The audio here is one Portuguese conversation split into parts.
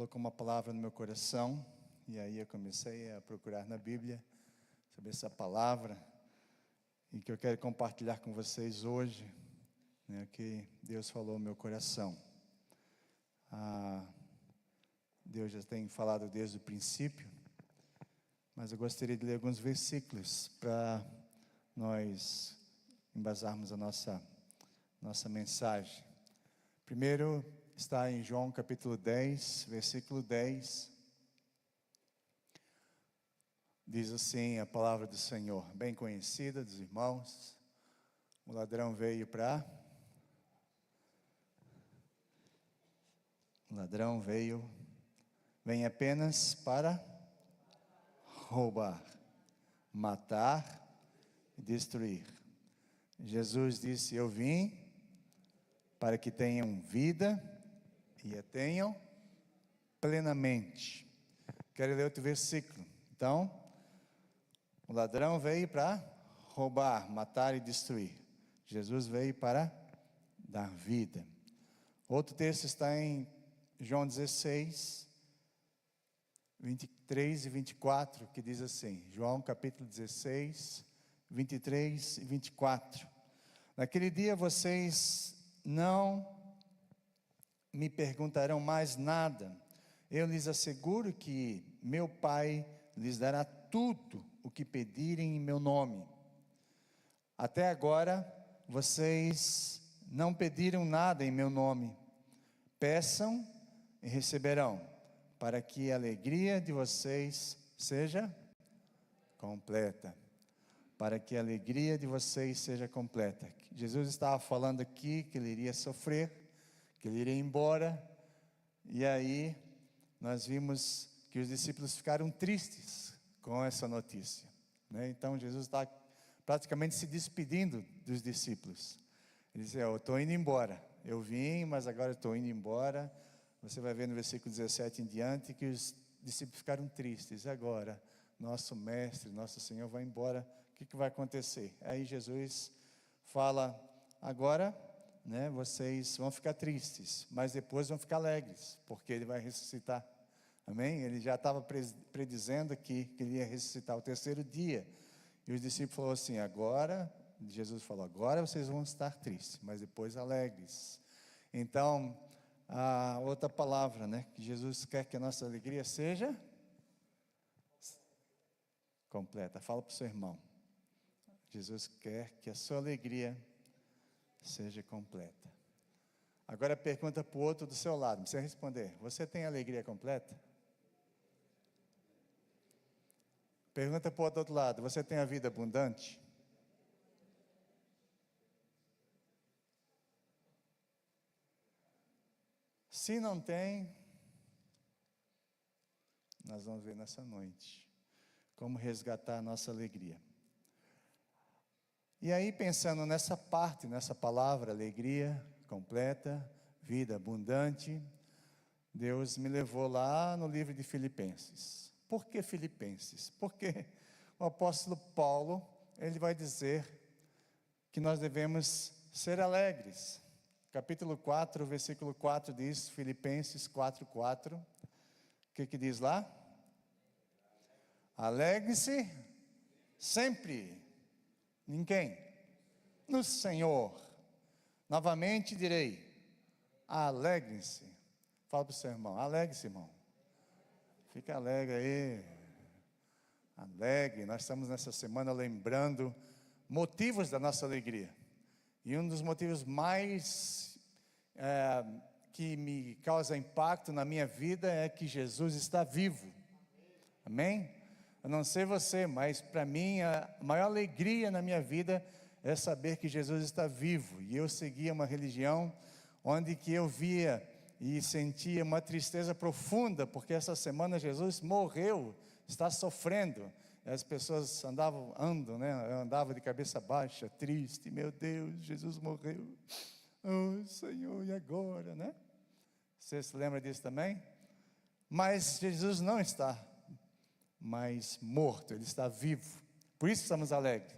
colocou uma palavra no meu coração, e aí eu comecei a procurar na Bíblia sobre essa palavra, e que eu quero compartilhar com vocês hoje, né, que Deus falou no meu coração. Deus já tem falado desde o princípio, mas eu gostaria de ler alguns versículos para nós embasarmos a nossa mensagem. Primeiro está em João capítulo 10, versículo 10. Diz assim a palavra do Senhor, bem conhecida dos irmãos. O ladrão veio vem apenas para roubar, matar e destruir. Jesus disse: eu vim para que tenham vida e a tenham plenamente. Quero ler outro versículo. Então, o ladrão veio para roubar, matar e destruir. Jesus veio para dar vida. Outro texto está em João 16, 23 e 24, que diz assim, João capítulo 16, 23 e 24. Naquele dia vocês não me perguntarão mais nada. Eu lhes asseguro que meu Pai lhes dará tudo o que pedirem em meu nome. Até agora vocês não pediram nada em meu nome. Peçam e receberão, para que a alegria de vocês seja completa. Para que a alegria de vocês seja completa. Jesus estava falando aqui que ele iria sofrer, que ele iria embora, e aí nós vimos que os discípulos ficaram tristes com essa notícia, né? Então Jesus está praticamente se despedindo dos discípulos. Ele disse: eu estou indo embora, eu vim, mas agora estou indo embora. Você vai ver no versículo 17 em diante que os discípulos ficaram tristes. E agora, nosso mestre, nosso Senhor vai embora, o que vai acontecer? Aí Jesus fala: agora, né, vocês vão ficar tristes, mas depois vão ficar alegres, porque ele vai ressuscitar. Amém? Ele já estava predizendo que ele ia ressuscitar o terceiro dia. E os discípulos falaram assim: agora, Jesus falou, agora vocês vão estar tristes, mas depois alegres. Então, a outra palavra, né, que Jesus quer que a nossa alegria seja completa. Fala para o seu irmão. Jesus quer que a sua alegria seja completa. Agora pergunta para o outro do seu lado, não precisa responder. Você tem alegria completa? Pergunta para o outro lado, você tem a vida abundante? Se não tem, nós vamos ver nessa noite como resgatar a nossa alegria. E aí, pensando nessa parte, nessa palavra, alegria completa, vida abundante, Deus me levou lá no livro de Filipenses. Por que Filipenses? Porque o apóstolo Paulo, ele vai dizer que nós devemos ser alegres. Capítulo 4, versículo 4 diz, Filipenses 4:4. O que diz lá? Alegre-se sempre. Em quem? No Senhor. Novamente direi, alegre-se. Fala para o seu irmão, alegre-se, irmão. Fica alegre aí. Alegre. Nós estamos nessa semana lembrando motivos da nossa alegria. E um dos motivos mais que me causa impacto na minha vida é que Jesus está vivo. Amém? Eu não sei você, mas para mim a maior alegria na minha vida é saber que Jesus está vivo. E eu seguia uma religião onde que eu via e sentia uma tristeza profunda, porque essa semana Jesus morreu, está sofrendo. E as pessoas andam, né? Eu andava de cabeça baixa, triste, meu Deus, Jesus morreu. Oh Senhor, e agora, né? Você se lembra disso também? Mas Jesus não está mais morto, Ele está vivo. Por isso estamos alegres.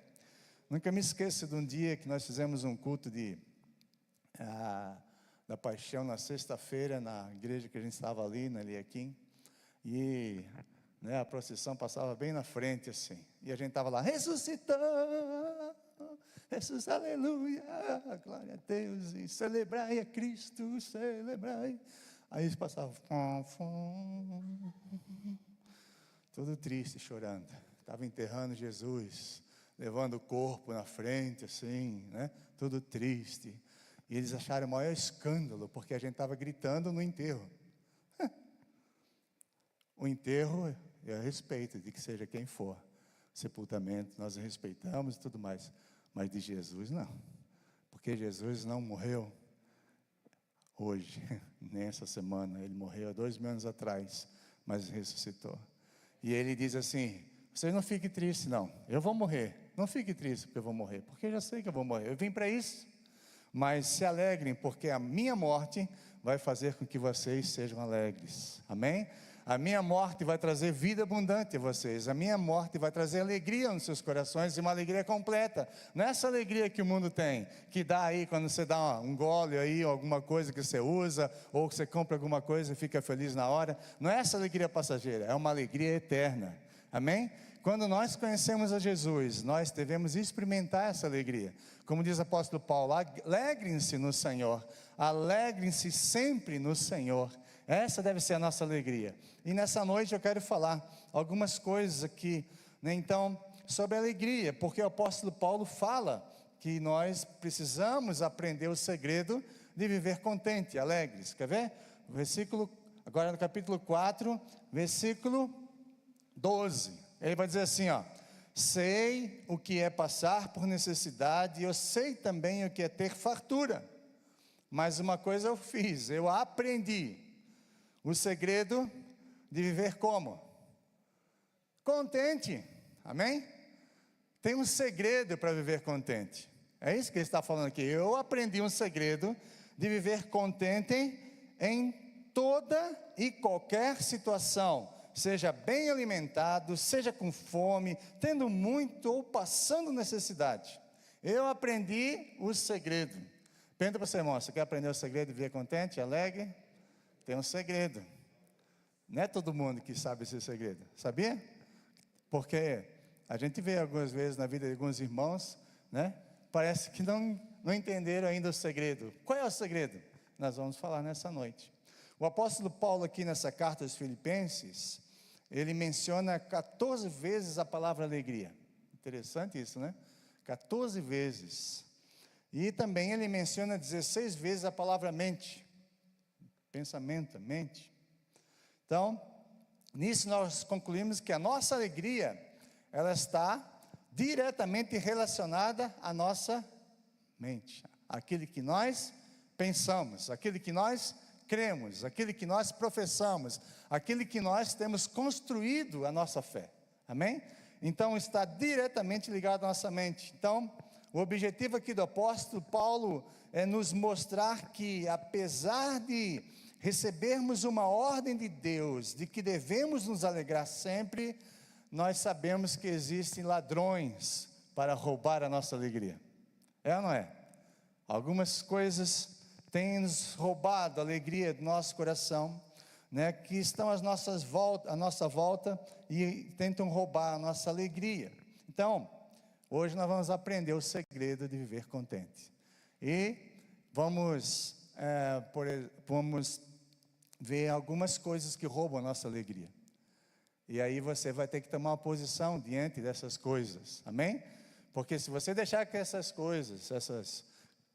Nunca me esqueço de um dia que nós fizemos um culto da paixão na sexta-feira, na igreja que a gente estava ali, na Eliakim, e né, a procissão passava bem na frente, assim, e a gente estava lá, ressuscitou, Jesus, aleluia, glória a Deus, e celebrai a Cristo, celebrai. Aí eles passavam, todo triste, chorando, estava enterrando Jesus, levando o corpo na frente, assim, né, tudo triste. E eles acharam o maior escândalo, porque a gente estava gritando no enterro. O enterro, eu respeito, de que seja quem for. Sepultamento, nós respeitamos e tudo mais. Mas de Jesus, não. Porque Jesus não morreu hoje, nem essa semana. Ele morreu há 2000 anos atrás, mas ressuscitou. E ele diz assim, vocês não fiquem tristes, não. Eu vou morrer. Não fique triste porque eu vou morrer, porque eu já sei que eu vou morrer. Eu vim para isso. Mas se alegrem, porque a minha morte vai fazer com que vocês sejam alegres. Amém? A minha morte vai trazer vida abundante a vocês. A minha morte vai trazer alegria nos seus corações, e uma alegria completa. Não é essa alegria que o mundo tem, que dá aí quando você dá um gole aí, alguma coisa que você usa, ou que você compra alguma coisa e fica feliz na hora. Não é essa alegria passageira, é uma alegria eterna. Amém? Quando nós conhecemos a Jesus, nós devemos experimentar essa alegria. Como diz o apóstolo Paulo, alegrem-se no Senhor, alegrem-se sempre no Senhor. Essa deve ser a nossa alegria. E nessa noite eu quero falar algumas coisas aqui, né, então, sobre a alegria, porque o apóstolo Paulo fala que nós precisamos aprender o segredo de viver contente, alegres. Quer ver? Versículo, agora no capítulo 4, versículo 12. Ele vai dizer assim, ó: sei o que é passar por necessidade, e eu sei também o que é ter fartura. Mas uma coisa eu fiz, eu aprendi o segredo de viver como? Contente. Amém? Tem um segredo para viver contente. É isso que ele está falando aqui. Eu aprendi um segredo de viver contente em toda e qualquer situação. Seja bem alimentado, seja com fome, tendo muito ou passando necessidade. Eu aprendi o segredo. Pergunta para você, irmão, você quer aprender o segredo de viver contente, alegre? Tem um segredo. Não é todo mundo que sabe esse segredo, sabia? Porque a gente vê algumas vezes na vida de alguns irmãos, né? Parece que não entenderam ainda o segredo. Qual é o segredo? Nós vamos falar nessa noite. O apóstolo Paulo aqui nessa carta aos Filipenses, ele menciona 14 vezes a palavra alegria. Interessante isso, né? 14 vezes. E também ele menciona 16 vezes a palavra mente. Pensamento, mente. Então, nisso nós concluímos que a nossa alegria, ela está diretamente relacionada à nossa mente. Aquilo que nós pensamos, aquilo que nós cremos, aquilo que nós professamos, aquilo que nós temos construído a nossa fé. Amém? Então, está diretamente ligado à nossa mente. Então, o objetivo aqui do apóstolo Paulo é nos mostrar que, apesar de recebermos uma ordem de Deus, de que devemos nos alegrar sempre, nós sabemos que existem ladrões para roubar a nossa alegria. É ou não é? Algumas coisas têm nos roubado a alegria do nosso coração, né, que estão à nossa volta e tentam roubar a nossa alegria. Então, hoje nós vamos aprender o segredo de viver contente. E vamos ver algumas coisas que roubam a nossa alegria. E aí você vai ter que tomar uma posição diante dessas coisas. Amém? Porque se você deixar que essas coisas,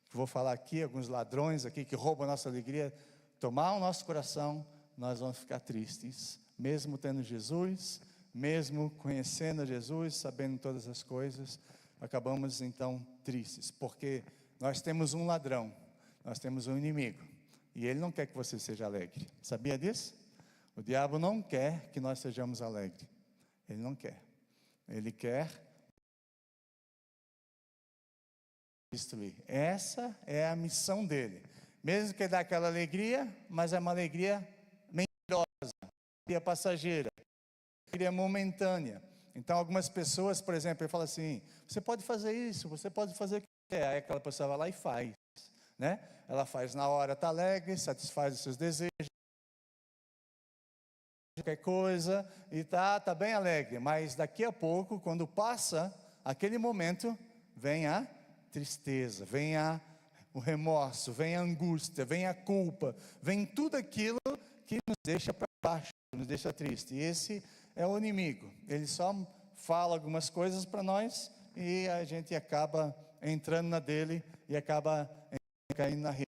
que vou falar aqui, alguns ladrões aqui que roubam a nossa alegria, tomar o nosso coração, nós vamos ficar tristes. Mesmo tendo Jesus, mesmo conhecendo Jesus, sabendo todas as coisas, acabamos então tristes. Porque nós temos um ladrão, nós temos um inimigo. E ele não quer que você seja alegre. Sabia disso? O diabo não quer que nós sejamos alegres. Ele não quer. Ele quer destruir. Essa é a missão dele. Mesmo que ele dá aquela alegria, mas é uma alegria mentirosa, alegria passageira, alegria momentânea. Então algumas pessoas, por exemplo, ele fala assim: você pode fazer isso, você pode fazer o que quer. Aí aquela pessoa vai lá e faz. né? Ela faz na hora, está alegre, satisfaz os seus desejos, qualquer coisa, e tá bem alegre. Mas daqui a pouco, quando passa aquele momento, vem a tristeza, vem o remorso, vem a angústia, vem a culpa, vem tudo aquilo que nos deixa para baixo, nos deixa triste. E esse é o inimigo. Ele só fala algumas coisas para nós e a gente acaba entrando na dele e acaba caindo na rede.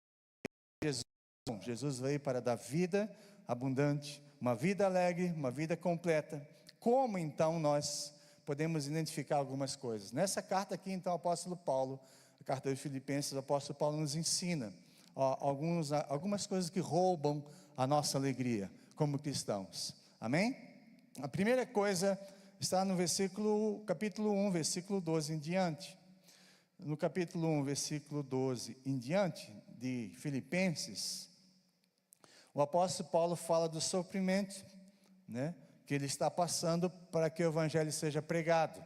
Jesus veio para dar vida abundante, uma vida alegre, uma vida completa. Como então nós podemos identificar algumas coisas? Nessa carta aqui, então, o apóstolo Paulo, a carta de Filipenses, o apóstolo Paulo nos ensina algumas coisas que roubam a nossa alegria como cristãos. Amém? A primeira coisa está no capítulo 1, versículo 12 em diante. No capítulo 1, versículo 12 em diante, de Filipenses, o apóstolo Paulo fala do sofrimento, né, que ele está passando para que o evangelho seja pregado.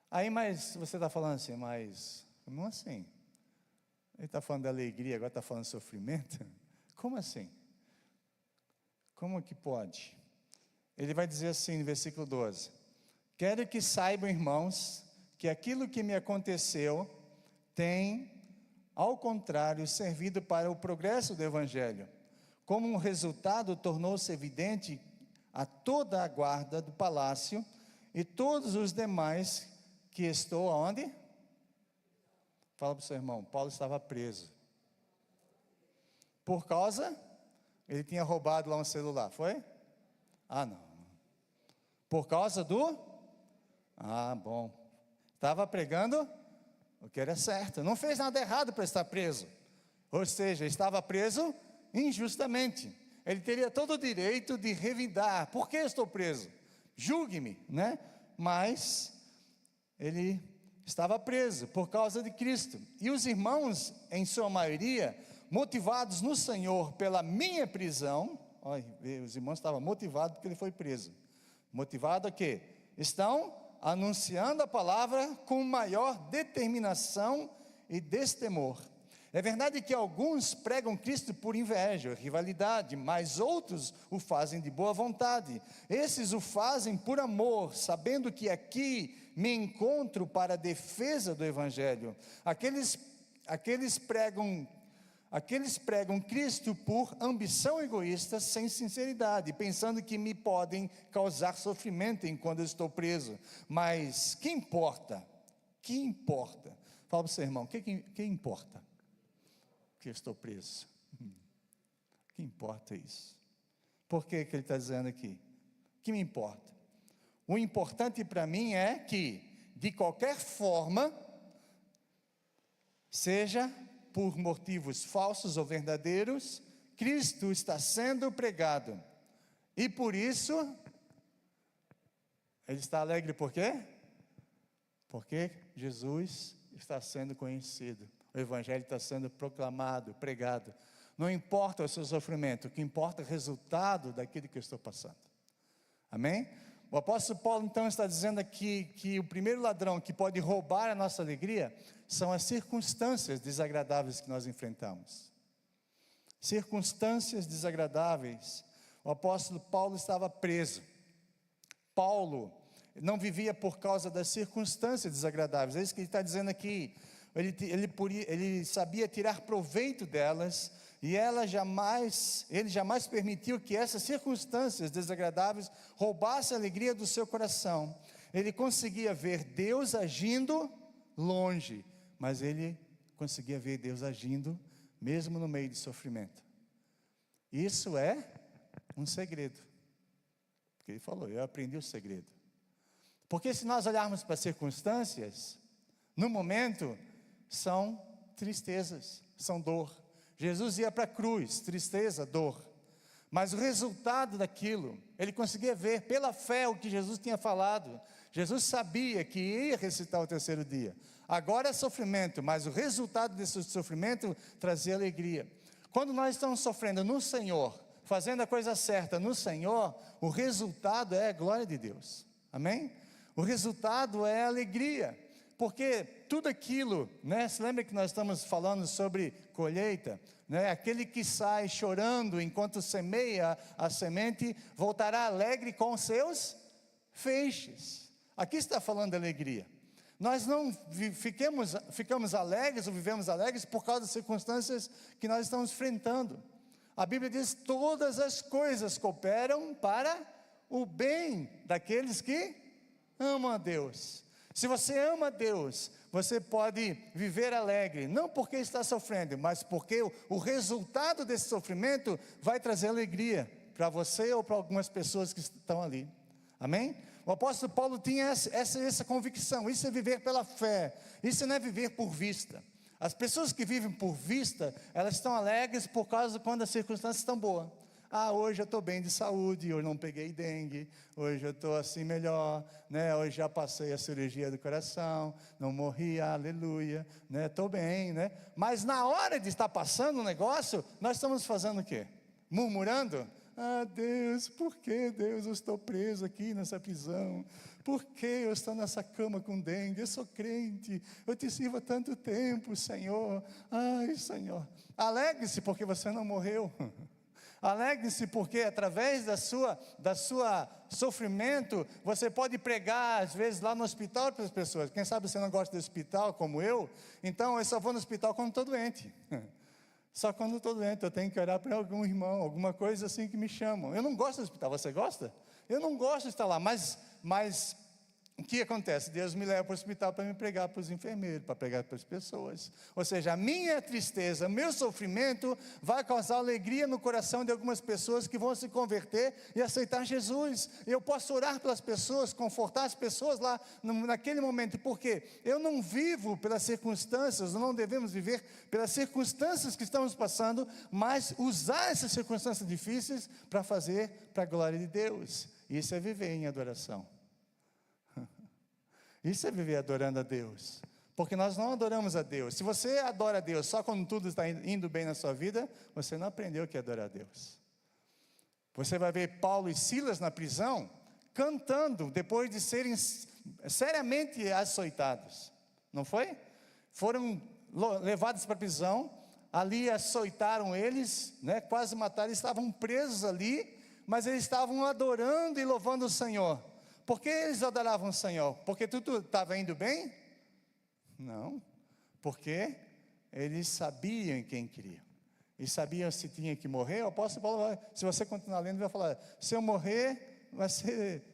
Aí, mas você está falando assim, mas como assim? Ele está falando da alegria, agora está falando de sofrimento? Como assim? Como que pode? Ele vai dizer assim no versículo 12: quero que saibam, irmãos, que aquilo que me aconteceu tem, ao contrário, servido para o progresso do evangelho. Como um resultado, tornou-se evidente a toda a guarda do palácio e todos os demais que estou aonde? Fala para o seu irmão, Paulo estava preso. Por causa, ele tinha roubado lá um celular, foi? Ah, não. Por causa bom. Estava pregando o que era certo, não fez nada errado para estar preso. Ou seja, estava preso injustamente. Ele teria todo o direito de revidar. Por que estou preso? Julgue-me, né? Mas ele estava preso por causa de Cristo. E os irmãos, em sua maioria, motivados no Senhor pela minha prisão, olha, os irmãos estavam motivados porque ele foi preso. Motivado a quê? Estão anunciando a palavra com maior determinação e destemor. É verdade que alguns pregam Cristo por inveja, rivalidade, mas outros o fazem de boa vontade. Esses o fazem por amor, sabendo que aqui me encontro para a defesa do evangelho. Aqueles pregam Cristo por ambição egoísta, sem sinceridade, pensando que me podem causar sofrimento enquanto eu estou preso. Mas que importa? Que importa? Fala para o seu irmão, que importa? Que eu estou preso. Que importa isso? Por que ele está dizendo aqui? Que me importa? O importante para mim é que, de qualquer forma, seja por motivos falsos ou verdadeiros, Cristo está sendo pregado. E por isso, ele está alegre por quê? Porque Jesus está sendo conhecido. O evangelho está sendo proclamado, pregado. Não importa o seu sofrimento, o que importa é o resultado daquilo que eu estou passando. Amém? O apóstolo Paulo então está dizendo aqui que o primeiro ladrão que pode roubar a nossa alegria são as circunstâncias desagradáveis que nós enfrentamos. Circunstâncias desagradáveis. O apóstolo Paulo estava preso. Paulo não vivia por causa das circunstâncias desagradáveis. É isso que ele está dizendo aqui. Ele sabia tirar proveito delas, e ele jamais permitiu que essas circunstâncias desagradáveis roubassem a alegria do seu coração. Ele conseguia ver Deus agindo longe, mas ele conseguia ver Deus agindo mesmo no meio de sofrimento. Isso é um segredo, porque ele falou, eu aprendi o segredo. Porque se nós olharmos para as circunstâncias, no momento, são tristezas, são dor. Jesus ia para a cruz, tristeza, dor. Mas o resultado daquilo, ele conseguia ver pela fé o que Jesus tinha falado. Jesus sabia que ia ressuscitar o terceiro dia. Agora é sofrimento, mas o resultado desse sofrimento trazia alegria. Quando nós estamos sofrendo no Senhor, fazendo a coisa certa no Senhor, o resultado é a glória de Deus. Amém? O resultado é a alegria. porque tudo aquilo, né? Se lembra que nós estamos falando sobre colheita, né? Aquele que sai chorando enquanto semeia a semente, voltará alegre com seus feixes. Aqui está falando de alegria. Nós não ficamos alegres ou vivemos alegres por causa das circunstâncias que nós estamos enfrentando. A Bíblia diz: todas as coisas cooperam para o bem daqueles que amam a Deus. Se você ama a Deus, você pode viver alegre, não porque está sofrendo, mas porque o resultado desse sofrimento vai trazer alegria para você ou para algumas pessoas que estão ali. Amém? O apóstolo Paulo tinha essa convicção. Isso é viver pela fé, isso não é viver por vista. As pessoas que vivem por vista, elas estão alegres por causa de quando as circunstâncias estão boas. Hoje eu estou bem de saúde, eu não peguei dengue, hoje eu estou assim melhor, né? Hoje já passei a cirurgia do coração, não morri, aleluia, né? Estou bem, né? Mas na hora de estar passando o negócio, nós estamos fazendo o quê? Murmurando? Deus, por que Deus eu estou preso aqui nessa prisão? Por que eu estou nessa cama com dengue? Eu sou crente, eu te sirvo há tanto tempo, Senhor. Ai, Senhor, alegre-se porque você não morreu. Alegre-se porque através da sua sofrimento, você pode pregar às vezes lá no hospital para as pessoas. Quem sabe você não gosta de hospital como eu, então eu só vou no hospital quando estou doente. Só quando estou doente, eu tenho que orar para algum irmão, alguma coisa assim que me chamam. Eu não gosto do hospital, você gosta? Eu não gosto de estar lá, mas o que acontece? Deus me leva para o hospital para me pregar para os enfermeiros, para pregar para as pessoas. Ou seja, a minha tristeza, meu sofrimento vai causar alegria no coração de algumas pessoas que vão se converter e aceitar Jesus. Eu posso orar pelas pessoas, confortar as pessoas lá naquele momento, porque eu não vivo pelas circunstâncias, não devemos viver pelas circunstâncias que estamos passando, mas usar essas circunstâncias difíceis para fazer para a glória de Deus. Isso é viver em adoração. Isso é viver adorando a Deus, porque nós não adoramos a Deus. Se você adora a Deus só quando tudo está indo bem na sua vida, você não aprendeu o que é adorar a Deus. Você vai ver Paulo e Silas na prisão, cantando, depois de serem seriamente açoitados, não foi? Foram levados para a prisão, ali açoitaram eles, né, quase mataram, eles estavam presos ali, mas eles estavam adorando e louvando o Senhor. Por que eles adoravam o Senhor? Porque tudo estava indo bem? Não, porque eles sabiam em quem queriam. Eles sabiam se tinha que morrer. O apóstolo Paulo, se você continuar lendo, vai falar: se eu morrer,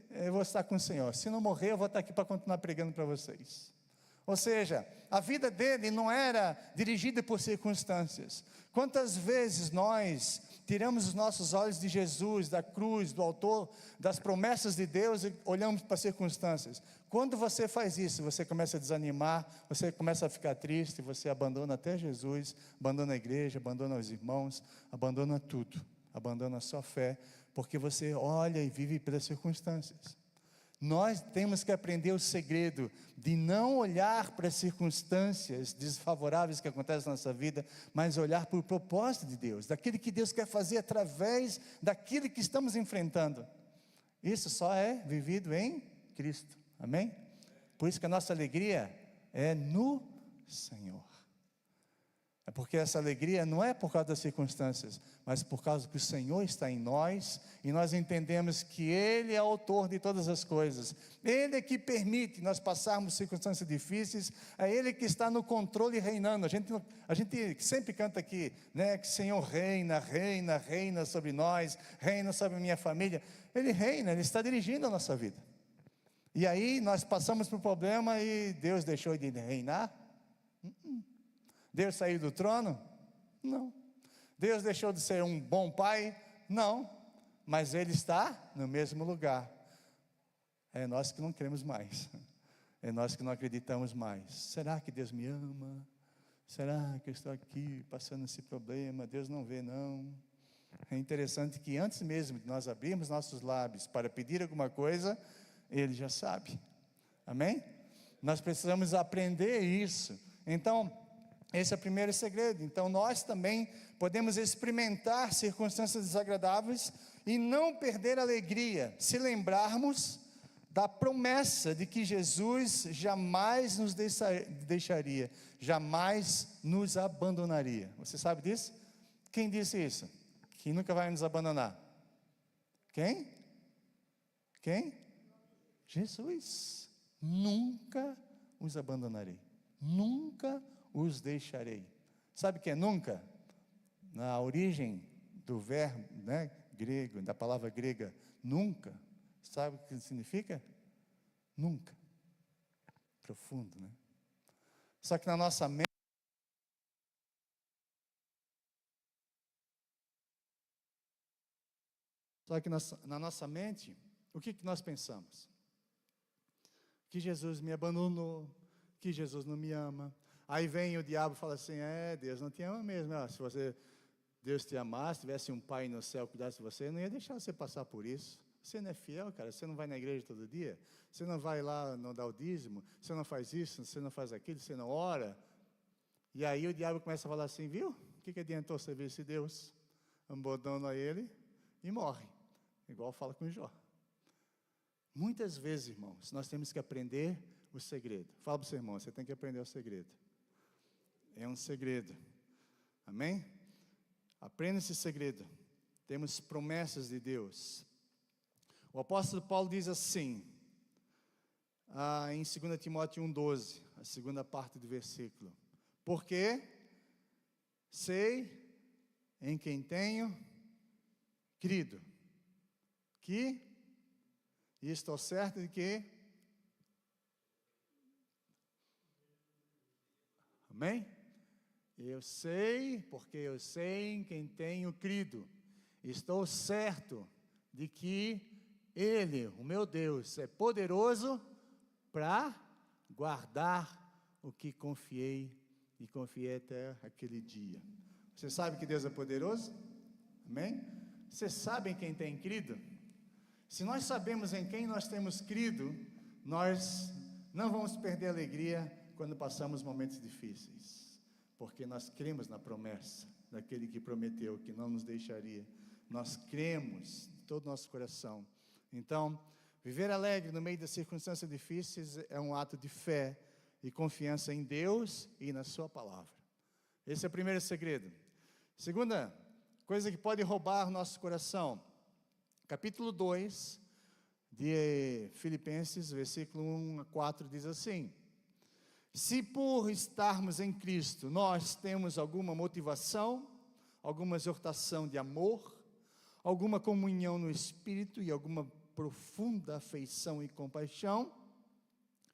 eu vou estar com o Senhor. Se não morrer, eu vou estar aqui para continuar pregando para vocês. Ou seja, a vida dele não era dirigida por circunstâncias. Quantas vezes nós tiramos os nossos olhos de Jesus, da cruz, do autor, das promessas de Deus e olhamos para as circunstâncias? Quando você faz isso, você começa a desanimar, você começa a ficar triste, você abandona até Jesus, abandona a igreja, abandona os irmãos, abandona tudo, abandona a sua fé, porque você olha e vive pelas circunstâncias. Nós temos que aprender o segredo de não olhar para as circunstâncias desfavoráveis que acontecem na nossa vida, mas olhar para o propósito de Deus, daquilo que Deus quer fazer através daquilo que estamos enfrentando. Isso só é vivido em Cristo, amém? Por isso que a nossa alegria é no Senhor. É porque essa alegria não é por causa das circunstâncias, mas por causa que o Senhor está em nós, e nós entendemos que Ele é o autor de todas as coisas. Ele é que permite nós passarmos circunstâncias difíceis, é Ele que está no controle e reinando. A gente sempre canta aqui, né, que o Senhor reina, reina, reina sobre nós, reina sobre a minha família. Ele reina, Ele está dirigindo a nossa vida. E aí nós passamos por um problema e Deus deixou de reinar? Deus saiu do trono? Não. Deus deixou de ser um bom pai? Não. Mas Ele está no mesmo lugar. É nós que não queremos mais. É nós que não acreditamos mais. Será que Deus me ama? Será que eu estou aqui passando esse problema? Deus não vê, não. É interessante que antes mesmo de nós abrirmos nossos lábios para pedir alguma coisa, Ele já sabe. Amém? Nós precisamos aprender isso. Então, esse é o primeiro segredo. Então nós também podemos experimentar circunstâncias desagradáveis e não perder a alegria, se lembrarmos da promessa de que Jesus jamais nos deixaria, jamais nos abandonaria. Você sabe disso? Quem disse isso? Que nunca vai nos abandonar. Quem? Quem? Jesus. Nunca os abandonarei. Nunca os deixarei. Sabe o que é nunca? Na origem do verbo, né, grego, da palavra grega, nunca. Sabe o que significa? Nunca. Profundo, né? Só que na nossa mente, na nossa mente, o que nós pensamos? Que Jesus me abandonou, que Jesus não me ama. Aí vem o diabo e fala assim, Deus não te ama mesmo. Se Deus te amasse, tivesse um pai no céu que cuidasse de você, não ia deixar você passar por isso. Você não é fiel, cara, você não vai na igreja todo dia, você não vai lá, não dá o dízimo, você não faz isso, você não faz aquilo, você não ora. E aí o diabo começa a falar assim, viu? O que adiantou servir esse Deus? Abandona ele e morre. Igual fala com Jó. Muitas vezes, irmãos, nós temos que aprender o segredo. Fala para o seu irmão, você tem que aprender o segredo. É um segredo. Amém? Aprenda esse segredo. Temos promessas de Deus. O apóstolo Paulo diz assim, em 2 Timóteo 1,12, a segunda parte do versículo. Porque sei em quem tenho crido, e estou certo de que, amém? Porque eu sei em quem tenho crido, estou certo de que Ele, o meu Deus, é poderoso para guardar o que confiei e confiei até aquele dia. Você sabe que Deus é poderoso? Amém? Você sabe em quem tem crido? Se nós sabemos em quem nós temos crido, nós não vamos perder a alegria quando passamos momentos difíceis, porque nós cremos na promessa daquele que prometeu que não nos deixaria. Nós cremos de todo o nosso coração. Então, viver alegre no meio das circunstâncias difíceis é um ato de fé e confiança em Deus e na sua palavra. Esse é o primeiro segredo. Segunda coisa que pode roubar o nosso coração, capítulo 2 de Filipenses, versículo 1 a 4, diz assim: se por estarmos em Cristo, nós temos alguma motivação, alguma exortação de amor, alguma comunhão no Espírito e alguma profunda afeição e compaixão,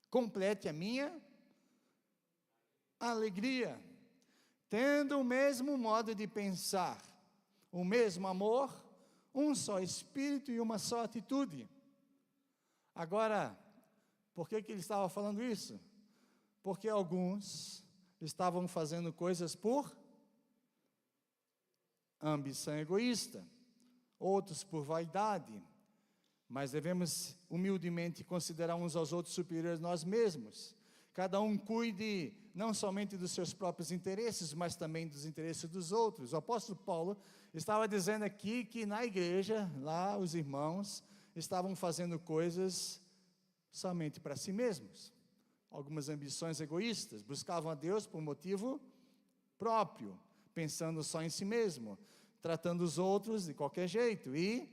complete a minha alegria, tendo o mesmo modo de pensar, o mesmo amor, um só Espírito e uma só atitude. Agora, por que ele estava falando isso? Porque alguns estavam fazendo coisas por ambição egoísta, outros por vaidade, mas devemos humildemente considerar uns aos outros superiores a nós mesmos. Cada um cuide não somente dos seus próprios interesses, mas também dos interesses dos outros. O apóstolo Paulo estava dizendo aqui que na igreja, lá os irmãos estavam fazendo coisas somente para si mesmos. Algumas ambições egoístas, buscavam a Deus por motivo próprio, pensando só em si mesmo, tratando os outros de qualquer jeito e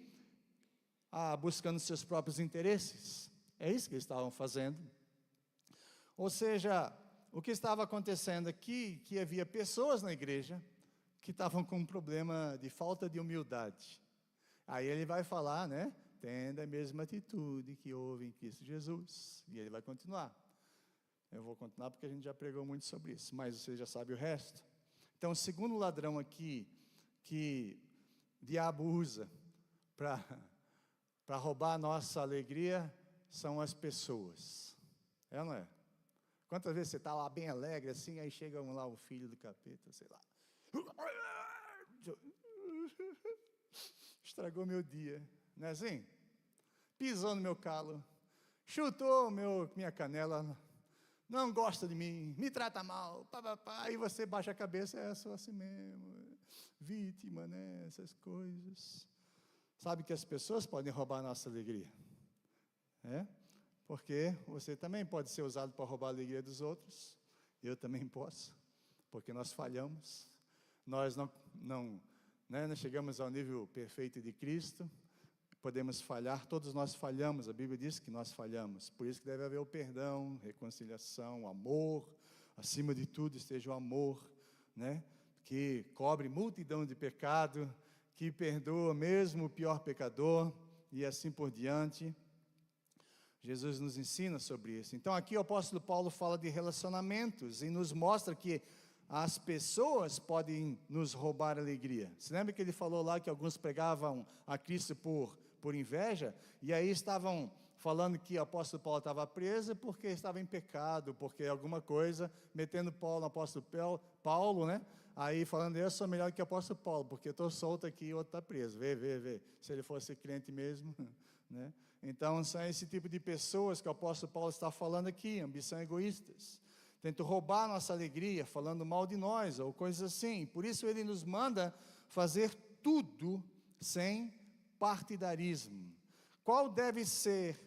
buscando seus próprios interesses. É isso que eles estavam fazendo. Ou seja, o que estava acontecendo aqui, que havia pessoas na igreja que estavam com um problema de falta de humildade. Aí ele vai falar, né? Tendo a mesma atitude que houve em Cristo Jesus. E ele vai continuar. Eu vou continuar porque a gente já pregou muito sobre isso, mas você já sabe o resto. Então, o segundo ladrão aqui, que o diabo usa para roubar a nossa alegria, são as pessoas. É ou não é? Quantas vezes você está lá bem alegre assim, aí chega lá o filho do capeta, sei lá. Estragou meu dia, não é assim? Pisou no meu calo, chutou minha canela, não gosta de mim, me trata mal, aí você baixa a cabeça, sou assim mesmo, vítima, né, essas coisas. Sabe que as pessoas podem roubar a nossa alegria, porque você também pode ser usado para roubar a alegria dos outros, eu também posso, porque nós falhamos, nós não chegamos ao nível perfeito de Cristo, podemos falhar, todos nós falhamos, a Bíblia diz que nós falhamos, por isso que deve haver o perdão, reconciliação, amor, acima de tudo esteja o amor, né? Que cobre multidão de pecado, que perdoa mesmo o pior pecador, e assim por diante. Jesus nos ensina sobre isso. Então aqui o apóstolo Paulo fala de relacionamentos, e nos mostra que as pessoas podem nos roubar a alegria. Você lembra que ele falou lá que alguns pregavam a Cristo por inveja, e aí estavam falando que o apóstolo Paulo estava preso porque estava em pecado, porque alguma coisa, metendo Paulo no apóstolo Paulo, né? Aí falando, eu sou melhor que o apóstolo Paulo, porque eu estou solto aqui e o outro está preso. Vê, se ele fosse crente mesmo, né? Então são esse tipo de pessoas que o apóstolo Paulo está falando aqui, ambição egoístas. Tentam roubar nossa alegria, falando mal de nós, ou coisas assim. Por isso ele nos manda fazer tudo sem partidarismo. Qual deve ser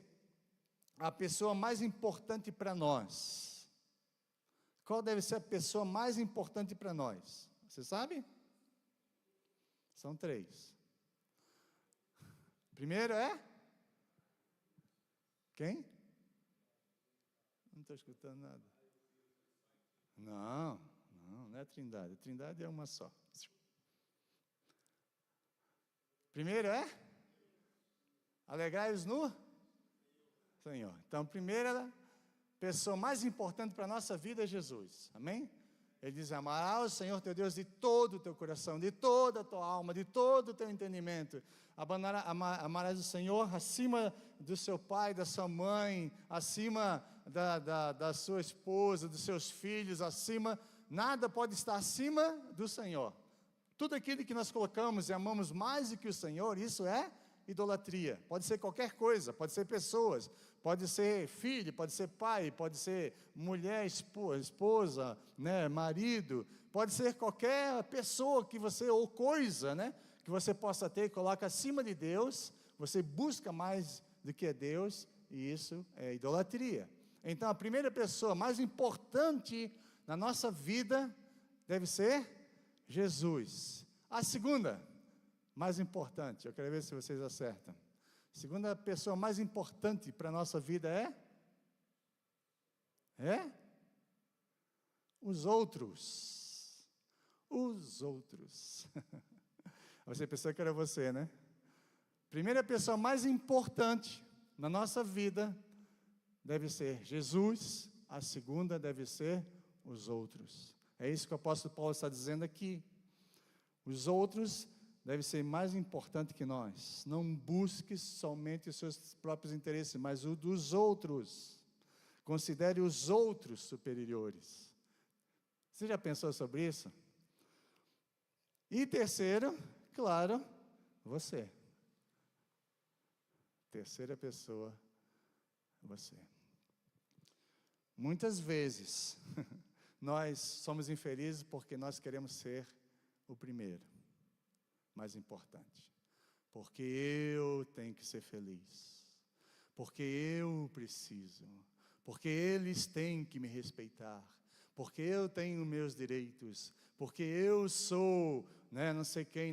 a pessoa mais importante para nós? Qual deve ser a pessoa mais importante para nós? Você sabe? São 3. Primeiro é? Quem? Não estou escutando nada. Não é a Trindade. A Trindade é uma só. Primeiro é? Alegrai-vos no Senhor. Então, a primeira pessoa mais importante para a nossa vida é Jesus. Amém? Ele diz, amarás o Senhor teu Deus de todo o teu coração, de toda a tua alma, de todo o teu entendimento. Amarás o Senhor acima do seu pai, da sua mãe, acima da sua esposa, dos seus filhos, acima, nada pode estar acima do Senhor. Tudo aquilo que nós colocamos e amamos mais do que o Senhor, isso é idolatria. Pode ser qualquer coisa, pode ser pessoas, pode ser filho, pode ser pai, pode ser mulher, esposa, né, marido, pode ser qualquer pessoa que você, ou coisa, né, que você possa ter, coloca acima de Deus, você busca mais do que é Deus, e isso é idolatria. Então a primeira pessoa mais importante na nossa vida deve ser Jesus. A segunda mais importante, eu quero ver se vocês acertam. A segunda pessoa mais importante para a nossa vida é? Os outros. Os outros. Você pensou que era você, né? Primeira pessoa mais importante na nossa vida deve ser Jesus, a segunda deve ser os outros. É isso que o apóstolo Paulo está dizendo aqui. Os outros deve ser mais importante que nós. Não busque somente os seus próprios interesses, mas o dos outros. Considere os outros superiores. Você já pensou sobre isso? E terceiro, claro, você. Terceira pessoa, você. Muitas vezes, nós somos infelizes porque nós queremos ser o primeiro. Mais importante, porque eu tenho que ser feliz, porque eu preciso, porque eles têm que me respeitar, porque eu tenho meus direitos, porque eu sou, né, não sei quem,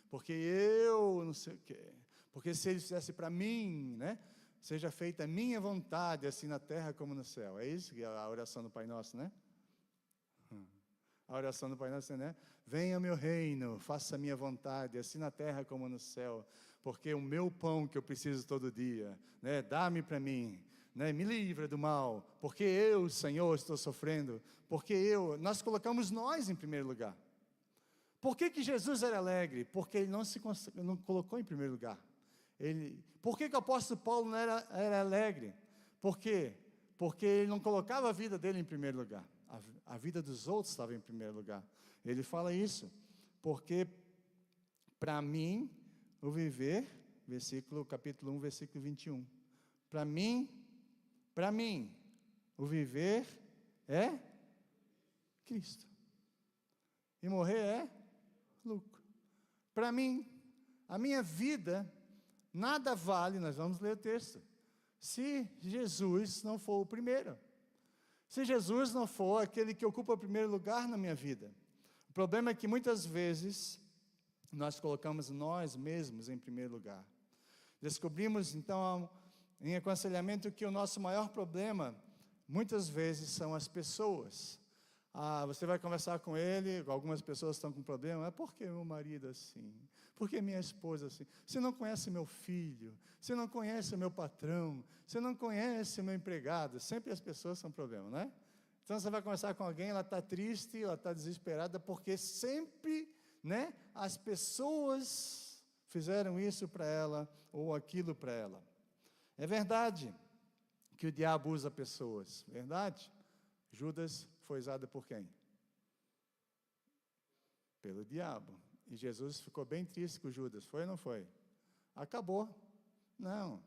porque eu não sei o quê, porque se eles fizessem para mim, né, seja feita a minha vontade, assim na terra como no céu. É isso que é a oração do Pai Nosso, né? A oração do Pai Nosso, né? Venha o meu reino, faça a minha vontade, assim na terra como no céu, porque o meu pão que eu preciso todo dia, né? Dá-me para mim, né? Me livra do mal, porque eu, Senhor, estou sofrendo, nós colocamos nós em primeiro lugar. Por que Jesus era alegre? Porque ele não colocou em primeiro lugar. Por que o apóstolo Paulo não era alegre? Por quê? Porque ele não colocava a vida dele em primeiro lugar. A vida dos outros estava em primeiro lugar. Ele fala isso, porque para mim, o viver, capítulo 1, versículo 21. Para mim, o viver é Cristo. E morrer é lucro. Para mim, a minha vida, nada vale, nós vamos ler o texto. se Jesus não for o primeiro. Se Jesus não for aquele que ocupa o primeiro lugar na minha vida. O problema é que muitas vezes nós colocamos nós mesmos em primeiro lugar. Descobrimos então em aconselhamento que o nosso maior problema muitas vezes são as pessoas. Você vai conversar com ele, algumas pessoas estão com problema, por que meu marido assim? Por que minha esposa assim? Você não conhece meu filho, você não conhece o meu patrão, você não conhece o meu empregado, sempre as pessoas são problema, não é? Então você vai conversar com alguém, ela está triste, ela está desesperada, porque sempre, né, as pessoas fizeram isso para ela, ou aquilo para ela. É verdade que o diabo usa pessoas, verdade? Judas foi usado por quem? Pelo diabo. E Jesus ficou bem triste com Judas, foi ou não foi? Acabou. Não.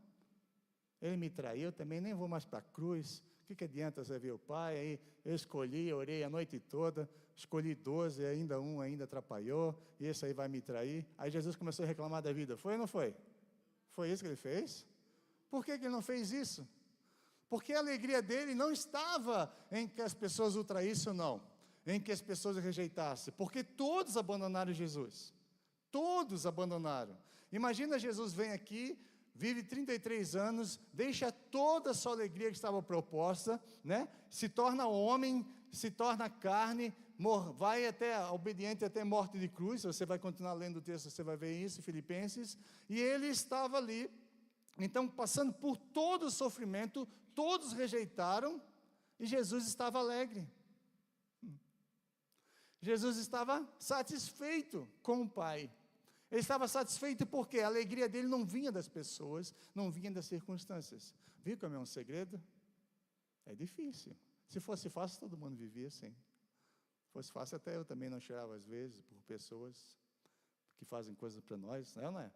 Ele me traiu, também nem vou mais para a cruz. O que adianta servir o Pai? Aí eu escolhi, orei a noite toda, escolhi 12, ainda um ainda atrapalhou, e esse aí vai me trair. Aí Jesus começou a reclamar da vida, foi ou não foi? Foi isso que ele fez? Por que ele não fez isso? Porque a alegria dele não estava em que as pessoas o traíssem ou não, em que as pessoas o rejeitassem, porque todos abandonaram Jesus, todos abandonaram. Imagina, Jesus vem aqui, vive 33 anos, deixa toda a sua alegria que estava proposta, né? Se torna homem, se torna carne, vai até obediente até morte de cruz. Você vai continuar lendo o texto, você vai ver isso, Filipenses, e ele estava ali, então passando por todo o sofrimento, todos rejeitaram, e Jesus estava alegre. Jesus estava satisfeito com o Pai. Ele estava satisfeito porque a alegria dele não vinha das pessoas, não vinha das circunstâncias. Viu como é um segredo? É difícil. Se fosse fácil, todo mundo vivia assim. Se fosse fácil, até eu também não chorava às vezes por pessoas que fazem coisas para nós, não é?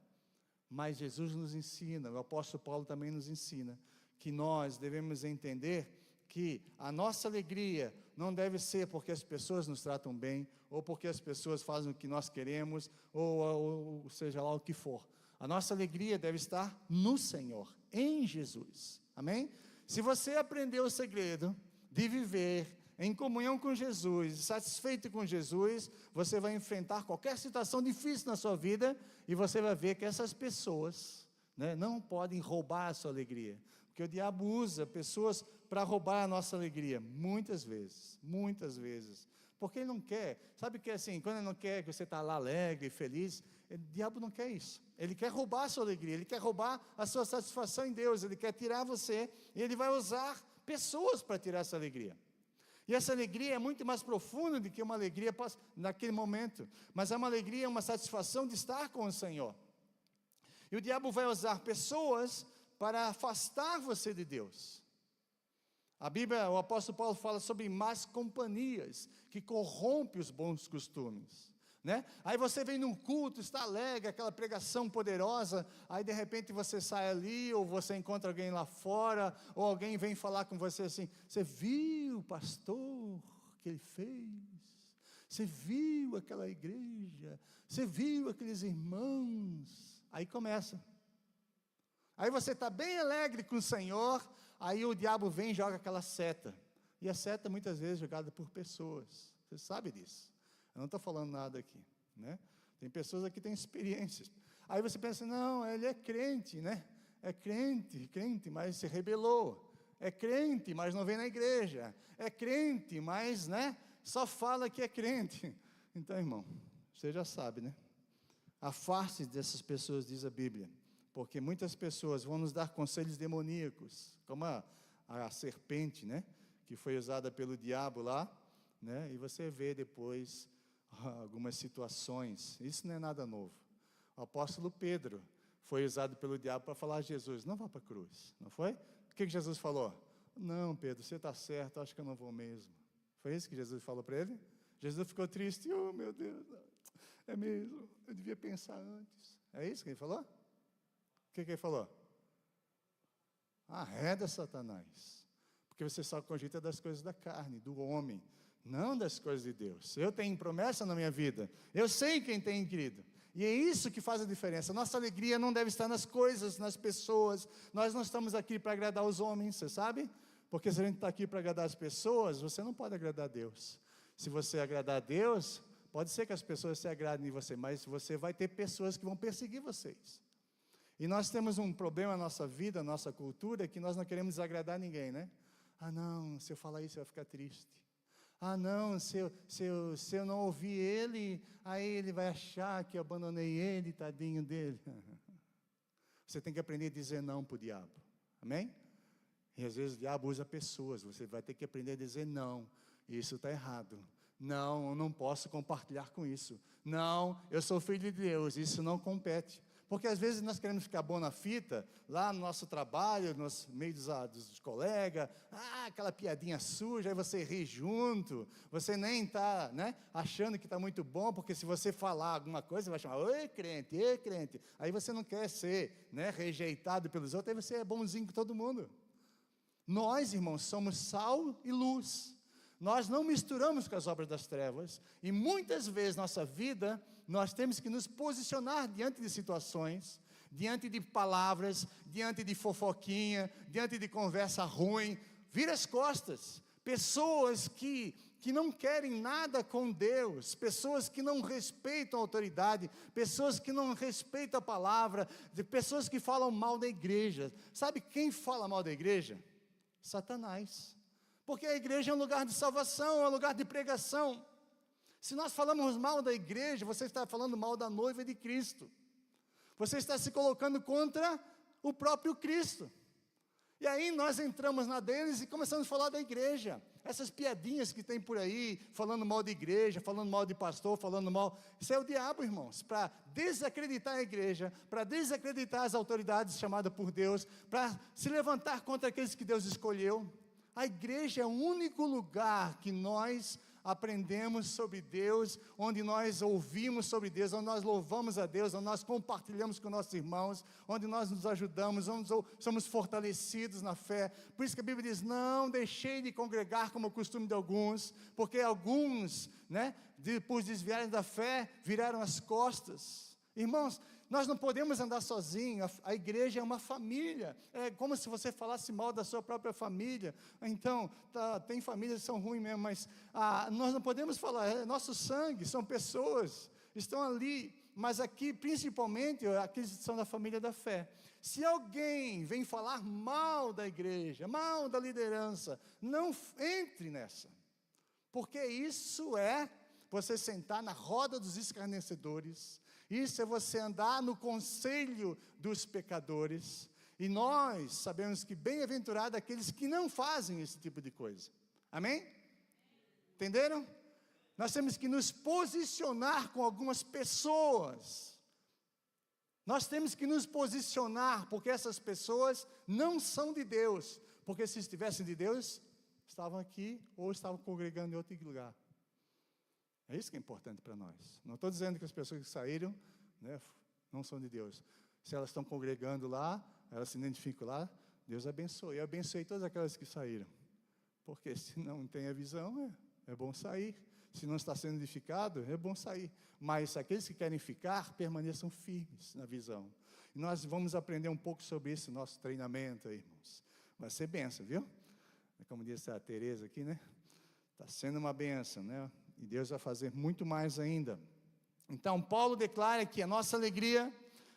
Mas Jesus nos ensina, o apóstolo Paulo também nos ensina, que nós devemos entender que a nossa alegria não deve ser porque as pessoas nos tratam bem, ou porque as pessoas fazem o que nós queremos, ou seja lá o que for. A nossa alegria deve estar no Senhor, em Jesus, amém? Se você aprender o segredo de viver em comunhão com Jesus, satisfeito com Jesus, você vai enfrentar qualquer situação difícil na sua vida, e você vai ver que essas pessoas, né, não podem roubar a sua alegria, porque o diabo usa pessoas para roubar a nossa alegria, muitas vezes, porque ele não quer, sabe que assim, quando ele não quer que você está lá alegre, feliz, o diabo não quer isso, ele quer roubar a sua alegria, ele quer roubar a sua satisfação em Deus, ele quer tirar você, e ele vai usar pessoas para tirar essa alegria. E essa alegria é muito mais profunda do que uma alegria naquele momento, mas é uma alegria, uma satisfação de estar com o Senhor. E o diabo vai usar pessoas para afastar você de Deus. A Bíblia, o apóstolo Paulo fala sobre más companhias, que corrompem os bons costumes, né? Aí você vem num culto, está alegre, aquela pregação poderosa, aí de repente você sai ali, ou você encontra alguém lá fora, ou alguém vem falar com você assim, você viu, pastor, que ele fez? Você viu aquela igreja? Você viu aqueles irmãos? Aí começa. Aí você está bem alegre com o Senhor, aí o diabo vem e joga aquela seta. E a seta muitas vezes é jogada por pessoas. Você sabe disso. Eu não estou falando nada aqui, né? Tem pessoas aqui que têm experiências. Aí você pensa, não, ele é crente, né? É crente, mas se rebelou. É crente, mas não vem na igreja. É crente, mas, né, só fala que é crente. Então, irmão, você já sabe, né? Afaste dessas pessoas, diz a Bíblia. Porque muitas pessoas vão nos dar conselhos demoníacos, como a serpente, né? Que foi usada pelo diabo lá, né? E você vê depois algumas situações, isso não é nada novo. O apóstolo Pedro foi usado pelo diabo para falar a Jesus, não vá para a cruz, não foi? O que Jesus falou? Não, Pedro, você está certo, acho que eu não vou mesmo. Foi isso que Jesus falou para ele? Jesus ficou triste, oh meu Deus, é mesmo, eu devia pensar antes. É isso que ele falou? O que ele falou? Arreda Satanás, porque você só cogita das coisas da carne, do homem, não das coisas de Deus. Eu tenho promessa na minha vida, eu sei quem tem querido, E é isso que faz a diferença. Nossa alegria não deve estar nas coisas, nas pessoas. Nós não estamos aqui para agradar os homens, você sabe? Porque se a gente está aqui para agradar as pessoas, você não pode agradar a Deus. Se você agradar a Deus, pode ser que as pessoas se agradem de você, mas você vai ter pessoas que vão perseguir vocês. E nós temos um problema na nossa vida, na nossa cultura, que nós não queremos desagradar ninguém, né? Ah, não, se eu falar isso, eu vou ficar triste. Ah, não, se eu não ouvir ele, aí ele vai achar que eu abandonei ele, tadinho dele. Você tem que aprender a dizer não para o diabo. Amém? E às vezes o diabo usa pessoas, você vai ter que aprender a dizer não. Isso está errado. Não, eu não posso compartilhar com isso. Não, eu sou filho de Deus, isso não compete. Porque às vezes nós queremos ficar bom na fita, lá no nosso trabalho, nos meios dos colegas, aquela piadinha suja, aí você ri junto, você nem está, né, achando que está muito bom, porque se você falar alguma coisa, vai chamar, oi crente, aí você não quer ser, né, rejeitado pelos outros, aí você é bonzinho com todo mundo. Nós, irmãos, somos sal e luz. Nós não misturamos com as obras das trevas, e muitas vezes nossa vida, nós temos que nos posicionar diante de situações, diante de palavras, diante de fofoquinha, diante de conversa ruim, vira as costas. Pessoas que não querem nada com Deus, pessoas que não respeitam a autoridade, pessoas que não respeitam a palavra, pessoas que falam mal da igreja. Sabe quem fala mal da igreja? Satanás. Porque a igreja é um lugar de salvação, é um lugar de pregação. Se nós falamos mal da igreja, você está falando mal da noiva de Cristo. Você está se colocando contra o próprio Cristo. E aí nós entramos na deles e começamos a falar da igreja. Essas piadinhas que tem por aí, falando mal de igreja, falando mal de pastor, falando mal. Isso é o diabo, irmãos, para desacreditar a igreja, para desacreditar as autoridades chamadas por Deus, para se levantar contra aqueles que Deus escolheu. A igreja é o único lugar que nós aprendemos sobre Deus, onde nós ouvimos sobre Deus, onde nós louvamos a Deus, onde nós compartilhamos com nossos irmãos, onde nós nos ajudamos, onde somos fortalecidos na fé. Por isso que a Bíblia diz, não deixei de congregar como é o costume de alguns, porque alguns, né, por desviarem da fé, viraram as costas. Irmãos, nós não podemos andar sozinhos, a igreja é uma família, é como se você falasse mal da sua própria família. Então, tem famílias que são ruins mesmo, mas nós não podemos falar, é nosso sangue, são pessoas, estão ali, mas aqui principalmente, aqueles que são da família da fé. Se alguém vem falar mal da igreja, mal da liderança, não entre nessa, porque isso é você sentar na roda dos escarnecedores. Isso é você andar no conselho dos pecadores. E nós sabemos que bem-aventurado aqueles que não fazem esse tipo de coisa. Amém? Entenderam? Nós temos que nos posicionar com algumas pessoas. Nós temos que nos posicionar, porque essas pessoas não são de Deus. Porque se estivessem de Deus, estavam aqui ou estavam congregando em outro lugar. É isso que é importante para nós. Não estou dizendo que as pessoas que saíram, né, não são de Deus. Se elas estão congregando lá, elas se identificam lá, Deus abençoe. Eu abençoei todas aquelas que saíram. Porque se não tem a visão, é bom sair. Se não está sendo edificado, é bom sair. Mas aqueles que querem ficar, permaneçam firmes na visão. E nós vamos aprender um pouco sobre isso no nosso treinamento, aí, irmãos. Vai ser bênção, viu? Como disse a Tereza aqui, né? Está sendo uma bênção, né? E Deus vai fazer muito mais ainda. Então, Paulo declara que a nossa alegria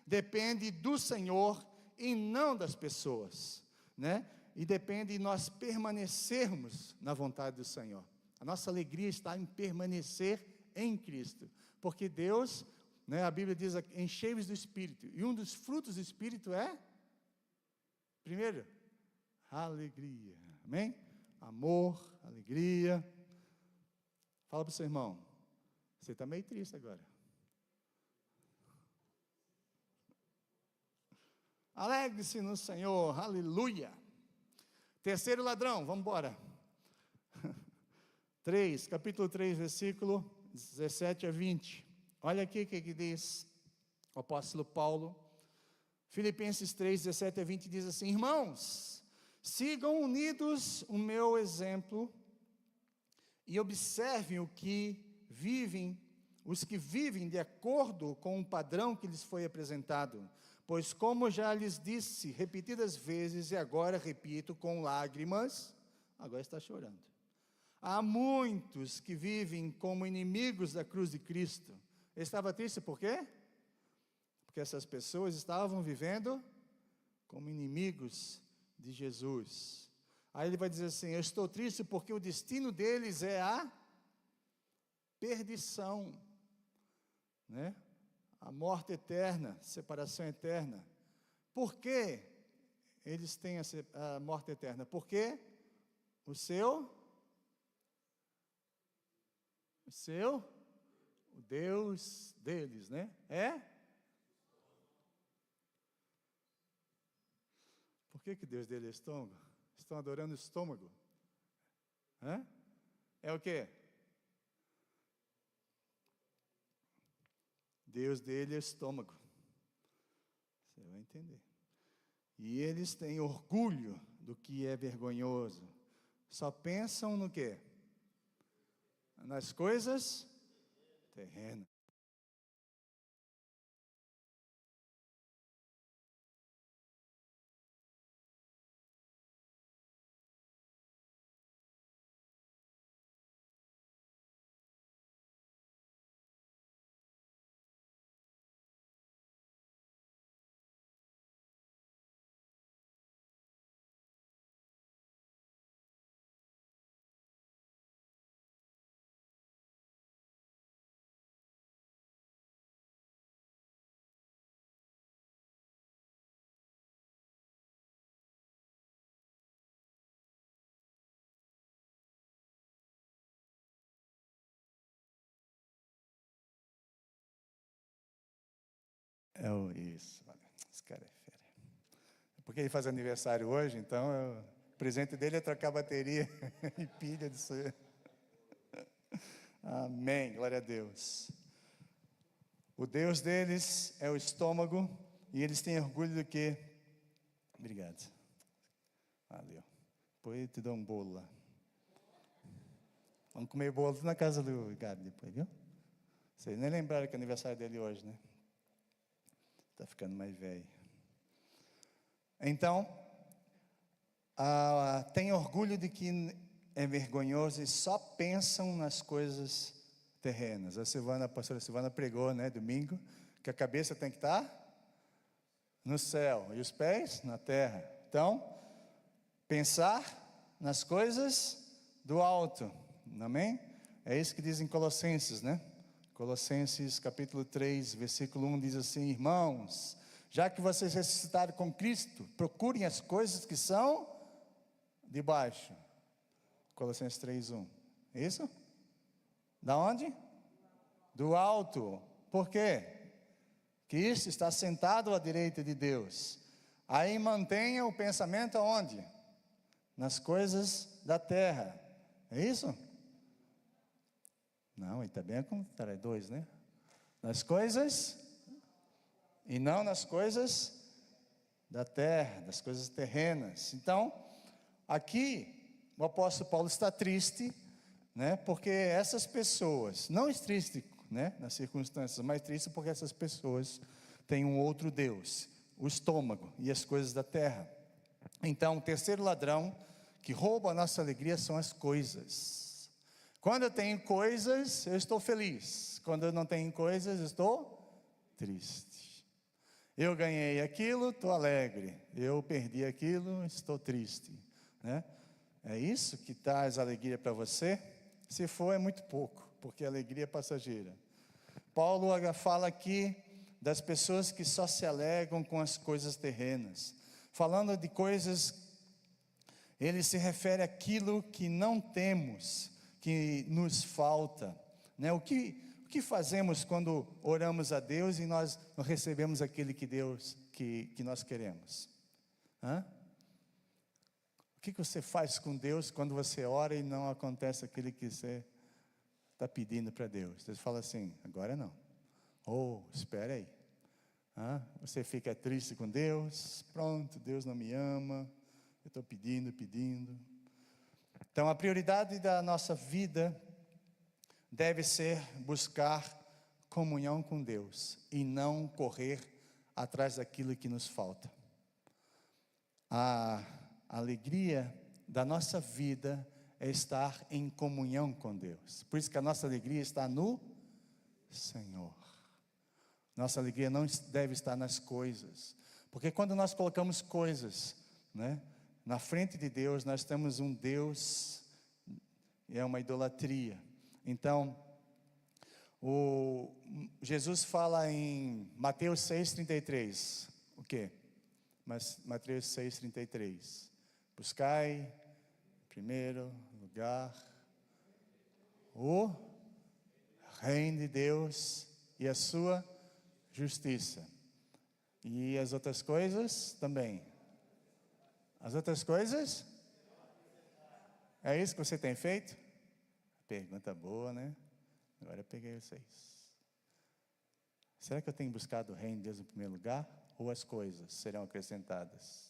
depende do Senhor e não das pessoas, né? E depende de nós permanecermos na vontade do Senhor. A nossa alegria está em permanecer em Cristo, porque Deus, né, a Bíblia diz, enchei-vos do Espírito, e um dos frutos do Espírito é, primeiro, alegria, amém? Amor, alegria. Fala para o seu irmão, você está meio triste agora. Alegre-se no Senhor, aleluia. Terceiro ladrão, vamos embora. Capítulo 3, versículo 17 a 20. Olha aqui o que diz o apóstolo Paulo. Filipenses 3, 17 a 20 diz assim: irmãos, sigam unidos o meu exemplo e observem o que vivem os que vivem de acordo com o padrão que lhes foi apresentado. Pois, como já lhes disse repetidas vezes, e agora repito com lágrimas, agora está chorando. Há muitos que vivem como inimigos da cruz de Cristo. Ele estava triste por quê? Porque essas pessoas estavam vivendo como inimigos de Jesus. Aí ele vai dizer assim: eu estou triste porque o destino deles é a perdição, né? A morte eterna, separação eterna. Por que eles têm a morte eterna? Porque o Deus deles, né? Por que Deus dele é estômago? Estão adorando o estômago. É o quê? Deus dele é estômago. Você vai entender. E eles têm orgulho do que é vergonhoso. Só pensam no quê? Nas coisas terrenas. Isso, olha, esse cara é fera. Porque ele faz aniversário hoje, então o presente dele é trocar bateria e pilha disso aí. Amém, glória a Deus. O Deus deles é o estômago, e eles têm orgulho do quê? Obrigado. Valeu. Depois eu te dou um bolo lá. Vamos comer bolo na casa do Gabi depois, viu? Vocês nem lembraram que é aniversário dele hoje, né? Está ficando mais velho. Então, tem orgulho de que é vergonhoso e só pensam nas coisas terrenas. A pastora Silvana pregou, né, domingo, que a cabeça tem que estar no céu e os pés na terra. Então, pensar nas coisas do alto. Amém? É isso que diz em Colossenses, né? Colossenses capítulo 3, versículo 1 diz assim: irmãos, já que vocês ressuscitaram com Cristo, procurem as coisas que são de baixo. Colossenses 3, 1. Isso? Da onde? Do alto. Por quê? Cristo está sentado à direita de Deus. Aí mantenha o pensamento aonde? Nas coisas da terra. É isso? Não, ele também é como 2, né? Nas coisas, e não nas coisas da terra, das coisas terrenas. Então, aqui, o apóstolo Paulo está triste, né? Porque essas pessoas, não triste, né, nas circunstâncias, mas triste porque essas pessoas têm um outro Deus, o estômago e as coisas da terra. Então, o terceiro ladrão que rouba a nossa alegria são as coisas. Quando eu tenho coisas, eu estou feliz. Quando eu não tenho coisas, eu estou triste. Eu ganhei aquilo, estou alegre. Eu perdi aquilo, estou triste, né? É isso que traz alegria para você? Se for, é muito pouco, porque a alegria é passageira. Paulo fala aqui das pessoas que só se alegram com as coisas terrenas. Falando de coisas, ele se refere àquilo que não temos, que nos falta, né? O que fazemos quando oramos a Deus e nós não recebemos aquele que nós queremos? O que você faz com Deus quando você ora e não acontece aquilo que você está pedindo para Deus? Você fala assim: agora não. Espera aí. Você fica triste com Deus. Pronto, Deus não me ama. Eu estou pedindo. Então, a prioridade da nossa vida deve ser buscar comunhão com Deus e não correr atrás daquilo que nos falta. A alegria da nossa vida é estar em comunhão com Deus. Por isso que a nossa alegria está no Senhor. Nossa alegria não deve estar nas coisas, porque quando nós colocamos coisas, né, na frente de Deus, nós temos um Deus, e é uma idolatria. Então, Jesus fala em Mateus 6,33, o quê? Mateus 6,33, buscai em primeiro lugar o reino de Deus e a sua justiça, e as outras coisas também. As outras coisas? É isso que você tem feito? Pergunta boa, né? Agora eu peguei vocês. Será que eu tenho buscado o reino de Deus em primeiro lugar? Ou as coisas serão acrescentadas?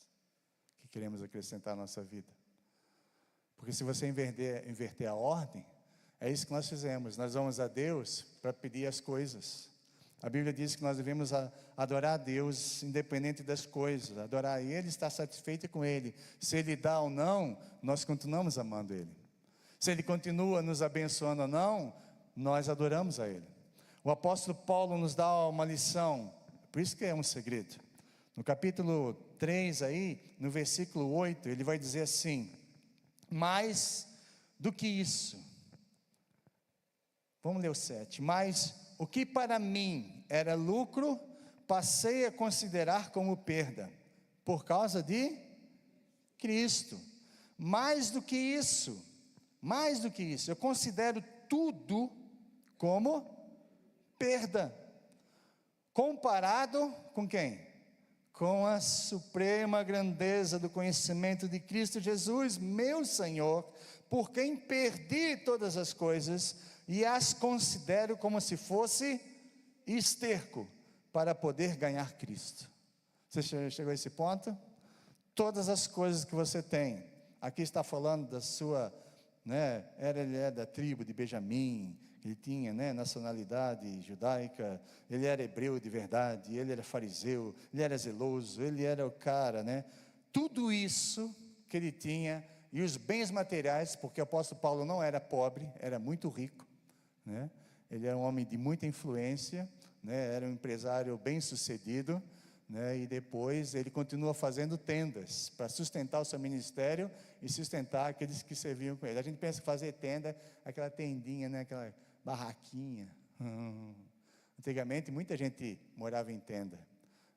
Que queremos acrescentar à nossa vida? Porque se você inverter a ordem, é isso que nós fizemos. Nós vamos a Deus para pedir as coisas. A Bíblia diz que nós devemos adorar a Deus independente das coisas. Adorar Ele, estar satisfeito com Ele. Se Ele dá ou não, nós continuamos amando Ele. Se Ele continua nos abençoando ou não, nós adoramos a Ele. O apóstolo Paulo nos dá uma lição, por isso que é um segredo. No capítulo 3 aí, no versículo 8, ele vai dizer assim: mais do que isso, vamos ler o 7, mas o que para mim era lucro, passei a considerar como perda, por causa de Cristo. Mais do que isso, eu considero tudo como perda, comparado com quem? Com a suprema grandeza do conhecimento de Cristo Jesus, meu Senhor, por quem perdi todas as coisas e as considero como se fosse esterco, para poder ganhar Cristo. Você chegou a esse ponto? Todas as coisas que você tem, aqui está falando da sua, né, ele é da tribo de Benjamim, ele tinha, né, nacionalidade judaica, ele era hebreu de verdade, ele era fariseu, ele era zeloso, ele era o cara, né, tudo isso que ele tinha, e os bens materiais, porque o apóstolo Paulo não era pobre, era muito rico, né, ele era um homem de muita influência, né, era um empresário bem sucedido, né, e depois ele continua fazendo tendas, para sustentar o seu ministério, e sustentar aqueles que serviam com ele. A gente pensa que fazer tenda, aquela tendinha, né, aquela barraquinha, antigamente muita gente morava em tenda,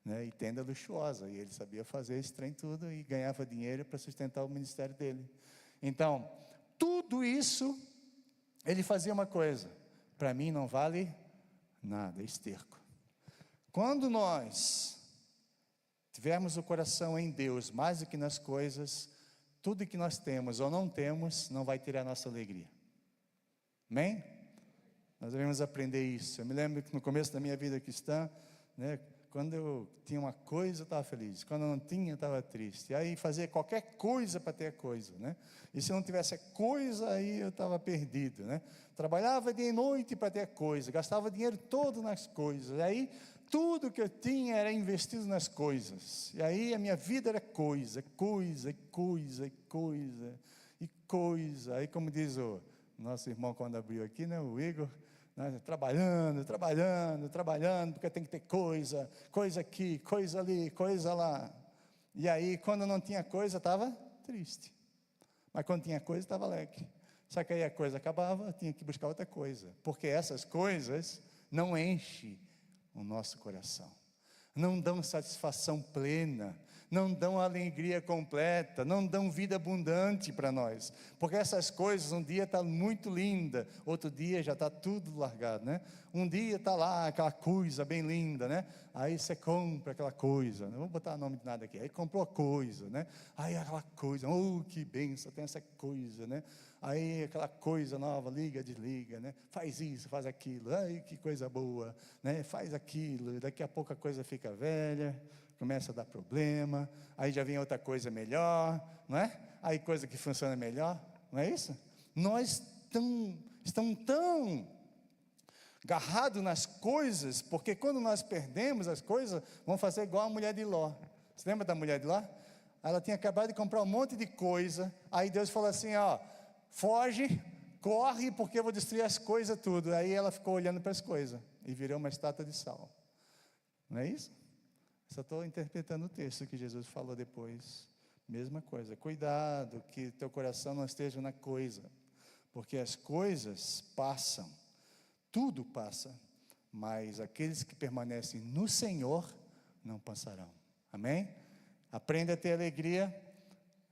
né, e tenda luxuosa, e ele sabia fazer esse trem tudo, e ganhava dinheiro para sustentar o ministério dele. Então, tudo isso, ele fazia uma coisa: para mim não vale nada, é esterco. Quando nós tivermos o coração em Deus, mais do que nas coisas, tudo que nós temos ou não temos, não vai tirar a nossa alegria. Amém? Nós devemos aprender isso. Eu me lembro que no começo da minha vida cristã, né, quando eu tinha uma coisa, eu estava feliz. Quando eu não tinha, eu estava triste. E aí fazia qualquer coisa para ter a coisa, né? E se eu não tivesse a coisa, aí eu estava perdido, né? Trabalhava dia e noite para ter a coisa, gastava dinheiro todo nas coisas. E aí tudo que eu tinha era investido nas coisas. E aí a minha vida era coisa. Aí, como diz o nosso irmão quando abriu aqui, né, o Igor, né, trabalhando, porque tem que ter coisa aqui, coisa ali, coisa lá. E aí, quando não tinha coisa, estava triste. Mas quando tinha coisa, estava alegre. Só que aí a coisa acabava, eu tinha que buscar outra coisa. Porque essas coisas não enchem o nosso coração, não dão satisfação plena, não dão alegria completa, não dão vida abundante para nós, porque essas coisas, um dia está muito linda, outro dia já está tudo largado, né? Um dia está lá aquela coisa bem linda, né? Aí você compra aquela coisa, não vou botar nome de nada aqui, aí comprou a coisa, né? Aí aquela coisa, oh que benção, tem essa coisa, né? Aí aquela coisa nova, liga, desliga, né? Faz isso, faz aquilo, ai que coisa boa, né? Faz aquilo, daqui a pouco a coisa fica velha, começa a dar problema, aí já vem outra coisa melhor, não é? Aí coisa que funciona melhor, não é isso? Nós estamos tão agarrado nas coisas, porque quando nós perdemos as coisas, vamos fazer igual a mulher de Ló. Você lembra da mulher de Ló? Ela tinha acabado de comprar um monte de coisa, aí Deus falou assim, ó, foge, corre, porque eu vou destruir as coisas tudo. Aí ela ficou olhando para as coisas, e virou uma estátua de sal. Não é isso? Só estou interpretando o texto que Jesus falou depois. Mesma coisa, cuidado que teu coração não esteja na coisa, porque as coisas passam, tudo passa, mas aqueles que permanecem no Senhor não passarão. Amém? Aprenda a ter alegria,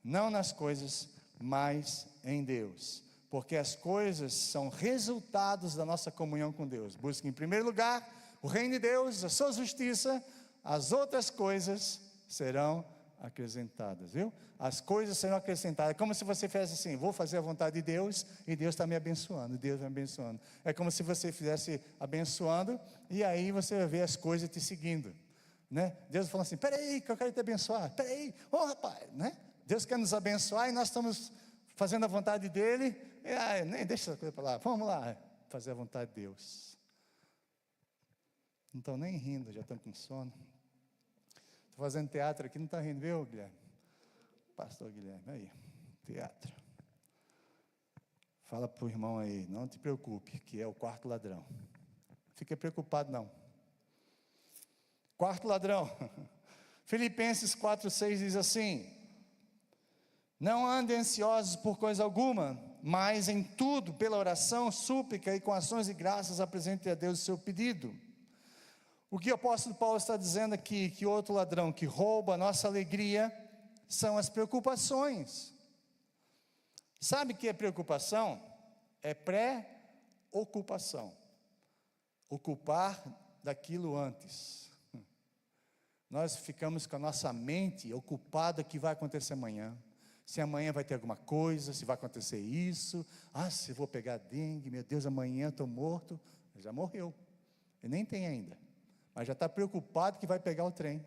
não nas coisas, mas em Deus, porque as coisas são resultados da nossa comunhão com Deus. Busque em primeiro lugar o reino de Deus, a sua justiça, as outras coisas serão acrescentadas, viu? As coisas serão acrescentadas. É como se você fizesse assim, vou fazer a vontade de Deus, e Deus está me abençoando, Deus me abençoando. É como se você fizesse abençoando, e aí você vai ver as coisas te seguindo, né? Deus falando assim, peraí que eu quero te abençoar, peraí, rapaz, né? Deus quer nos abençoar, e nós estamos fazendo a vontade dEle, e nem deixa essa coisa para lá, vamos lá, fazer a vontade de Deus. Não estão nem rindo, já estão com sono. Estou fazendo teatro aqui, não está rindo, viu, Guilherme? Pastor Guilherme, aí, teatro. Fala para o irmão aí, não te preocupe, que é o quarto ladrão. Fica preocupado não. Quarto ladrão. Filipenses 4:6 diz assim, não andem ansiosos por coisa alguma, mas em tudo, pela oração, súplica e com ações de graças, apresente a Deus o seu pedido. O que o apóstolo Paulo está dizendo aqui, que outro ladrão que rouba a nossa alegria, são as preocupações. Sabe o que é preocupação? É pré-ocupação. Ocupar daquilo antes. Nós ficamos com a nossa mente ocupada, o que vai acontecer amanhã. Se amanhã vai ter alguma coisa, se vai acontecer isso. Se eu vou pegar dengue, meu Deus, amanhã estou morto. Já morreu, ele nem tem ainda. Mas já está preocupado que vai pegar o trem.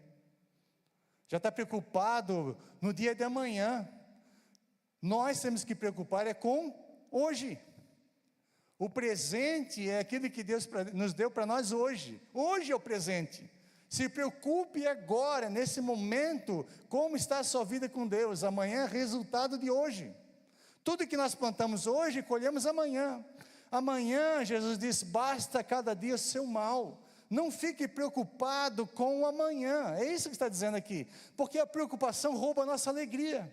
Já está preocupado no dia de amanhã. Nós temos que preocupar com hoje. O presente é aquele que Deus nos deu para nós hoje. Hoje é o presente. Se preocupe agora, nesse momento, como está a sua vida com Deus. Amanhã é resultado de hoje. Tudo que nós plantamos hoje, colhemos amanhã. Amanhã, Jesus disse, basta cada dia o seu mal. Não fique preocupado com o amanhã. É isso que está dizendo aqui. Porque a preocupação rouba a nossa alegria.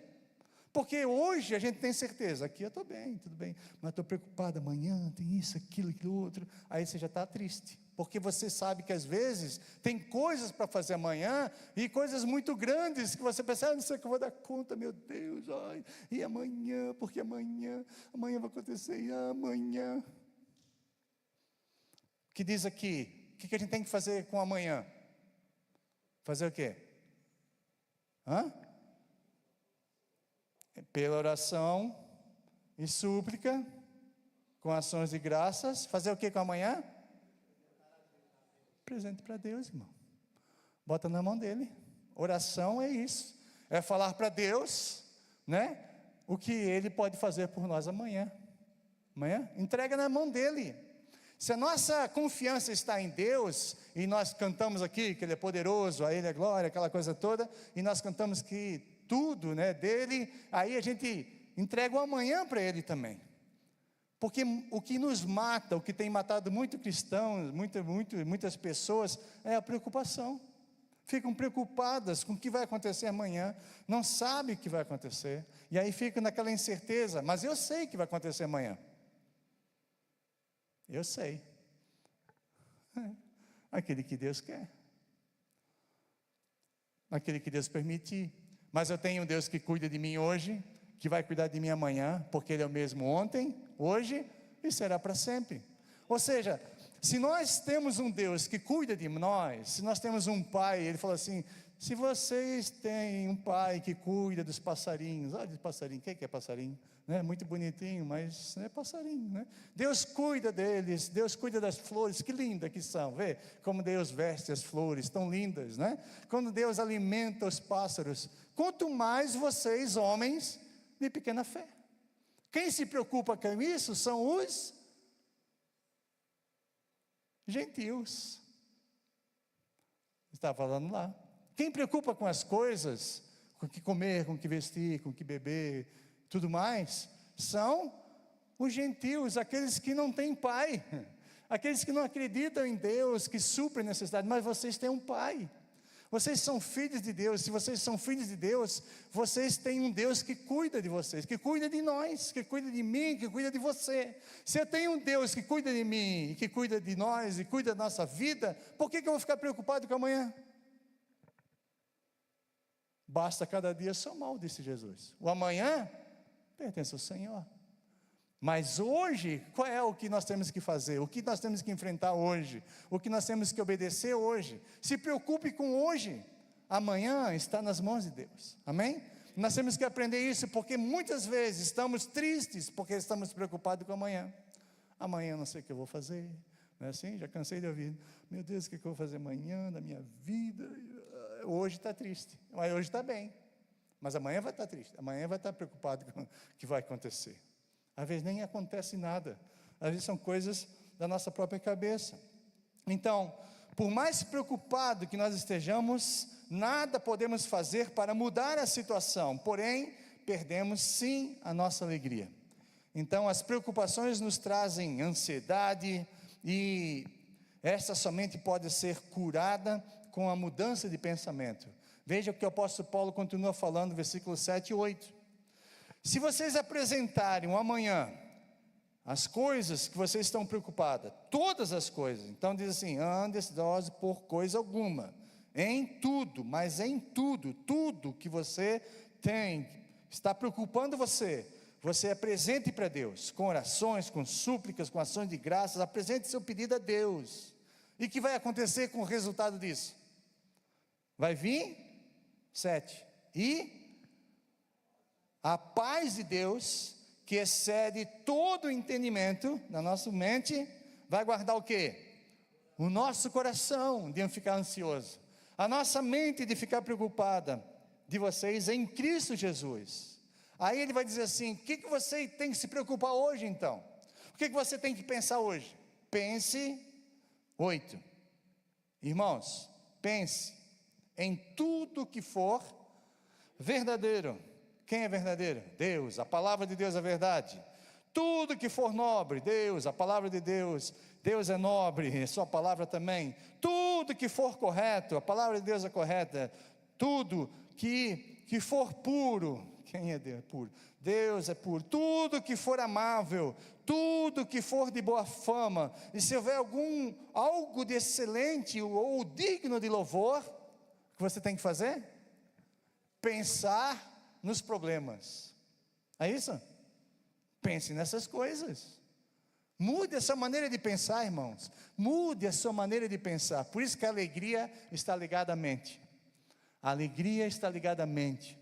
Porque hoje a gente tem certeza, aqui eu estou bem, tudo bem, mas estou preocupado, amanhã tem isso, aquilo outro. Aí você já está triste. Porque você sabe que às vezes tem coisas para fazer amanhã, e coisas muito grandes, que você pensa, não sei o que eu vou dar conta, meu Deus, e amanhã, porque amanhã vai acontecer, e amanhã. O que diz aqui? O que a gente tem que fazer com amanhã? Fazer o quê? Pela oração e súplica, com ações de graças, fazer o que com amanhã? Presente para Deus, irmão. Bota na mão dele. Oração é isso. É falar para Deus, né? O que Ele pode fazer por nós amanhã. Entrega na mão dele. Se a nossa confiança está em Deus, e nós cantamos aqui que Ele é poderoso, a Ele é glória, aquela coisa toda, e nós cantamos que tudo, né, dele, aí a gente entrega o amanhã para Ele também. Porque o que nos mata, o que tem matado muitos cristãos, muitas pessoas, é a preocupação. Ficam preocupadas com o que vai acontecer amanhã, não sabem o que vai acontecer, e aí ficam naquela incerteza, mas eu sei o que vai acontecer amanhã. Eu sei. Aquele que Deus quer. Aquele que Deus permitir. Mas eu tenho um Deus que cuida de mim hoje, que vai cuidar de mim amanhã, porque Ele é o mesmo ontem, hoje e será para sempre. Ou seja, se nós temos um Deus que cuida de nós, se nós temos um Pai, Ele falou assim, se vocês têm um Pai que cuida dos passarinhos, olha de passarinho, quem que é passarinho? Muito bonitinho, mas é passarinho, né? Deus cuida deles, Deus cuida das flores, que lindas que são, vê como Deus veste as flores, tão lindas, né? Quando Deus alimenta os pássaros, quanto mais vocês, homens de pequena fé. Quem se preocupa com isso são os Gentios. Está falando lá. Quem preocupa com as coisas, com o que comer, com o que vestir, com o que beber, tudo mais, são os gentios, aqueles que não têm pai, aqueles que não acreditam em Deus, que suprem necessidade, mas vocês têm um pai. Vocês são filhos de Deus. Se vocês são filhos de Deus, vocês têm um Deus que cuida de vocês, que cuida de nós, que cuida de mim, que cuida de você. Se eu tenho um Deus que cuida de mim, que cuida de nós e cuida da nossa vida, por que eu vou ficar preocupado com amanhã? Basta cada dia seu mal, disse Jesus. O amanhã pertence ao Senhor. Mas hoje, qual é o que nós temos que fazer? O que nós temos que enfrentar hoje? O que nós temos que obedecer hoje? Se preocupe com hoje. Amanhã está nas mãos de Deus. Amém? Nós temos que aprender isso, porque muitas vezes estamos tristes, porque estamos preocupados com amanhã. Amanhã eu não sei o que eu vou fazer. Não é assim? Já cansei de ouvir. Meu Deus, o que eu vou fazer amanhã da minha vida? Hoje está triste, mas hoje está bem. Mas amanhã vai estar triste. Amanhã vai estar preocupado com o que vai acontecer. Às vezes nem acontece nada, às vezes são coisas da nossa própria cabeça. Então, por mais preocupado que nós estejamos, nada podemos fazer para mudar a situação, porém, perdemos sim a nossa alegria. Então, as preocupações nos trazem ansiedade, e essa somente pode ser curada com a mudança de pensamento. Veja o que o apóstolo Paulo continua falando, versículos 7 e 8. Se vocês apresentarem amanhã as coisas que vocês estão preocupados, todas as coisas, então diz assim: ansiosos por coisa alguma, em tudo, mas em tudo, tudo que você tem, está preocupando você apresente para Deus, com orações, com súplicas, com ações de graças, apresente seu pedido a Deus. E o que vai acontecer com o resultado disso? Vai vir, 7, e a paz de Deus, que excede todo o entendimento na nossa mente, vai guardar o quê? O nosso coração de ficar ansioso, a nossa mente de ficar preocupada, de vocês em Cristo Jesus. Aí ele vai dizer assim: o que você tem que se preocupar hoje então? O que você tem que pensar hoje? Pense, 8, irmãos, pense em tudo que for verdadeiro. Quem é verdadeiro? Deus, a palavra de Deus é verdade. Tudo que for nobre, Deus, a palavra de Deus, Deus é nobre, sua palavra também. Tudo que for correto, a palavra de Deus é correta. Tudo que for puro, quem é Deus? Puro. Deus é puro. Tudo que for amável, tudo que for de boa fama, e se houver algo de excelente ou digno de louvor, o que você tem que fazer? Pensar nos problemas. É isso? Pense nessas coisas. Mude a sua maneira de pensar, irmãos. Mude a sua maneira de pensar. Por isso que a alegria está ligada à mente. A alegria está ligada à mente.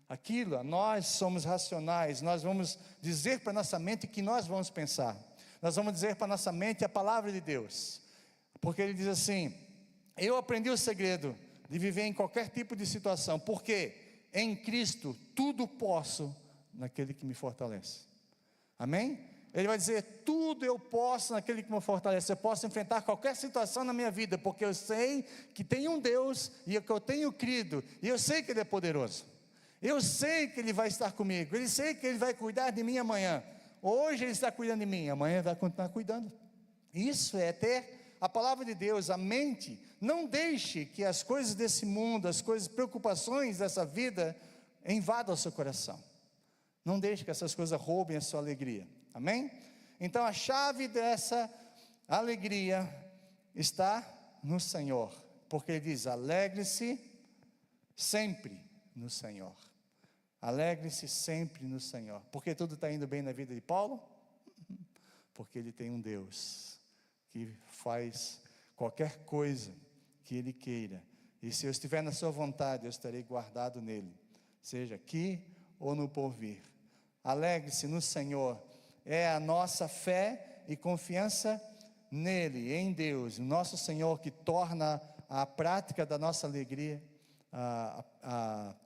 Aquilo, nós somos racionais. Nós vamos dizer para nossa mente que nós vamos pensar. Nós vamos dizer para nossa mente a palavra de Deus. Porque ele diz assim: eu aprendi o segredo de viver em qualquer tipo de situação. Por quê? Em Cristo, tudo posso naquele que me fortalece. Amém? Ele vai dizer: tudo eu posso naquele que me fortalece. Eu posso enfrentar qualquer situação na minha vida, porque eu sei que tem um Deus, e que eu tenho crido, e eu sei que Ele é poderoso. Eu sei que Ele vai estar comigo, eu sei que Ele vai cuidar de mim amanhã. Hoje Ele está cuidando de mim, amanhã Ele vai continuar cuidando. Isso é ter a palavra de Deus, a mente. Não deixe que as coisas desse mundo, as preocupações dessa vida invadam o seu coração. Não deixe que essas coisas roubem a sua alegria. Amém? Então a chave dessa alegria está no Senhor, porque Ele diz: alegre-se sempre no Senhor. Alegre-se sempre no Senhor. Porque tudo está indo bem na vida de Paulo? Porque ele tem um Deus que faz qualquer coisa que Ele queira, e se eu estiver na sua vontade, eu estarei guardado nele, seja aqui ou no porvir. Alegre-se no Senhor, é a nossa fé e confiança nele, em Deus, o nosso Senhor, que torna a prática da nossa alegria,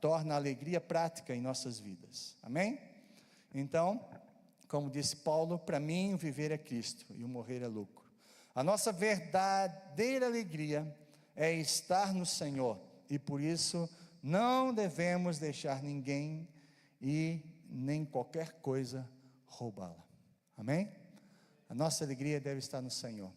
torna a alegria prática em nossas vidas. Amém? Então, como disse Paulo, para mim o viver é Cristo e o morrer é lucro. A nossa verdadeira alegria é estar no Senhor, e por isso não devemos deixar ninguém e nem qualquer coisa roubá-la. Amém? A nossa alegria deve estar no Senhor.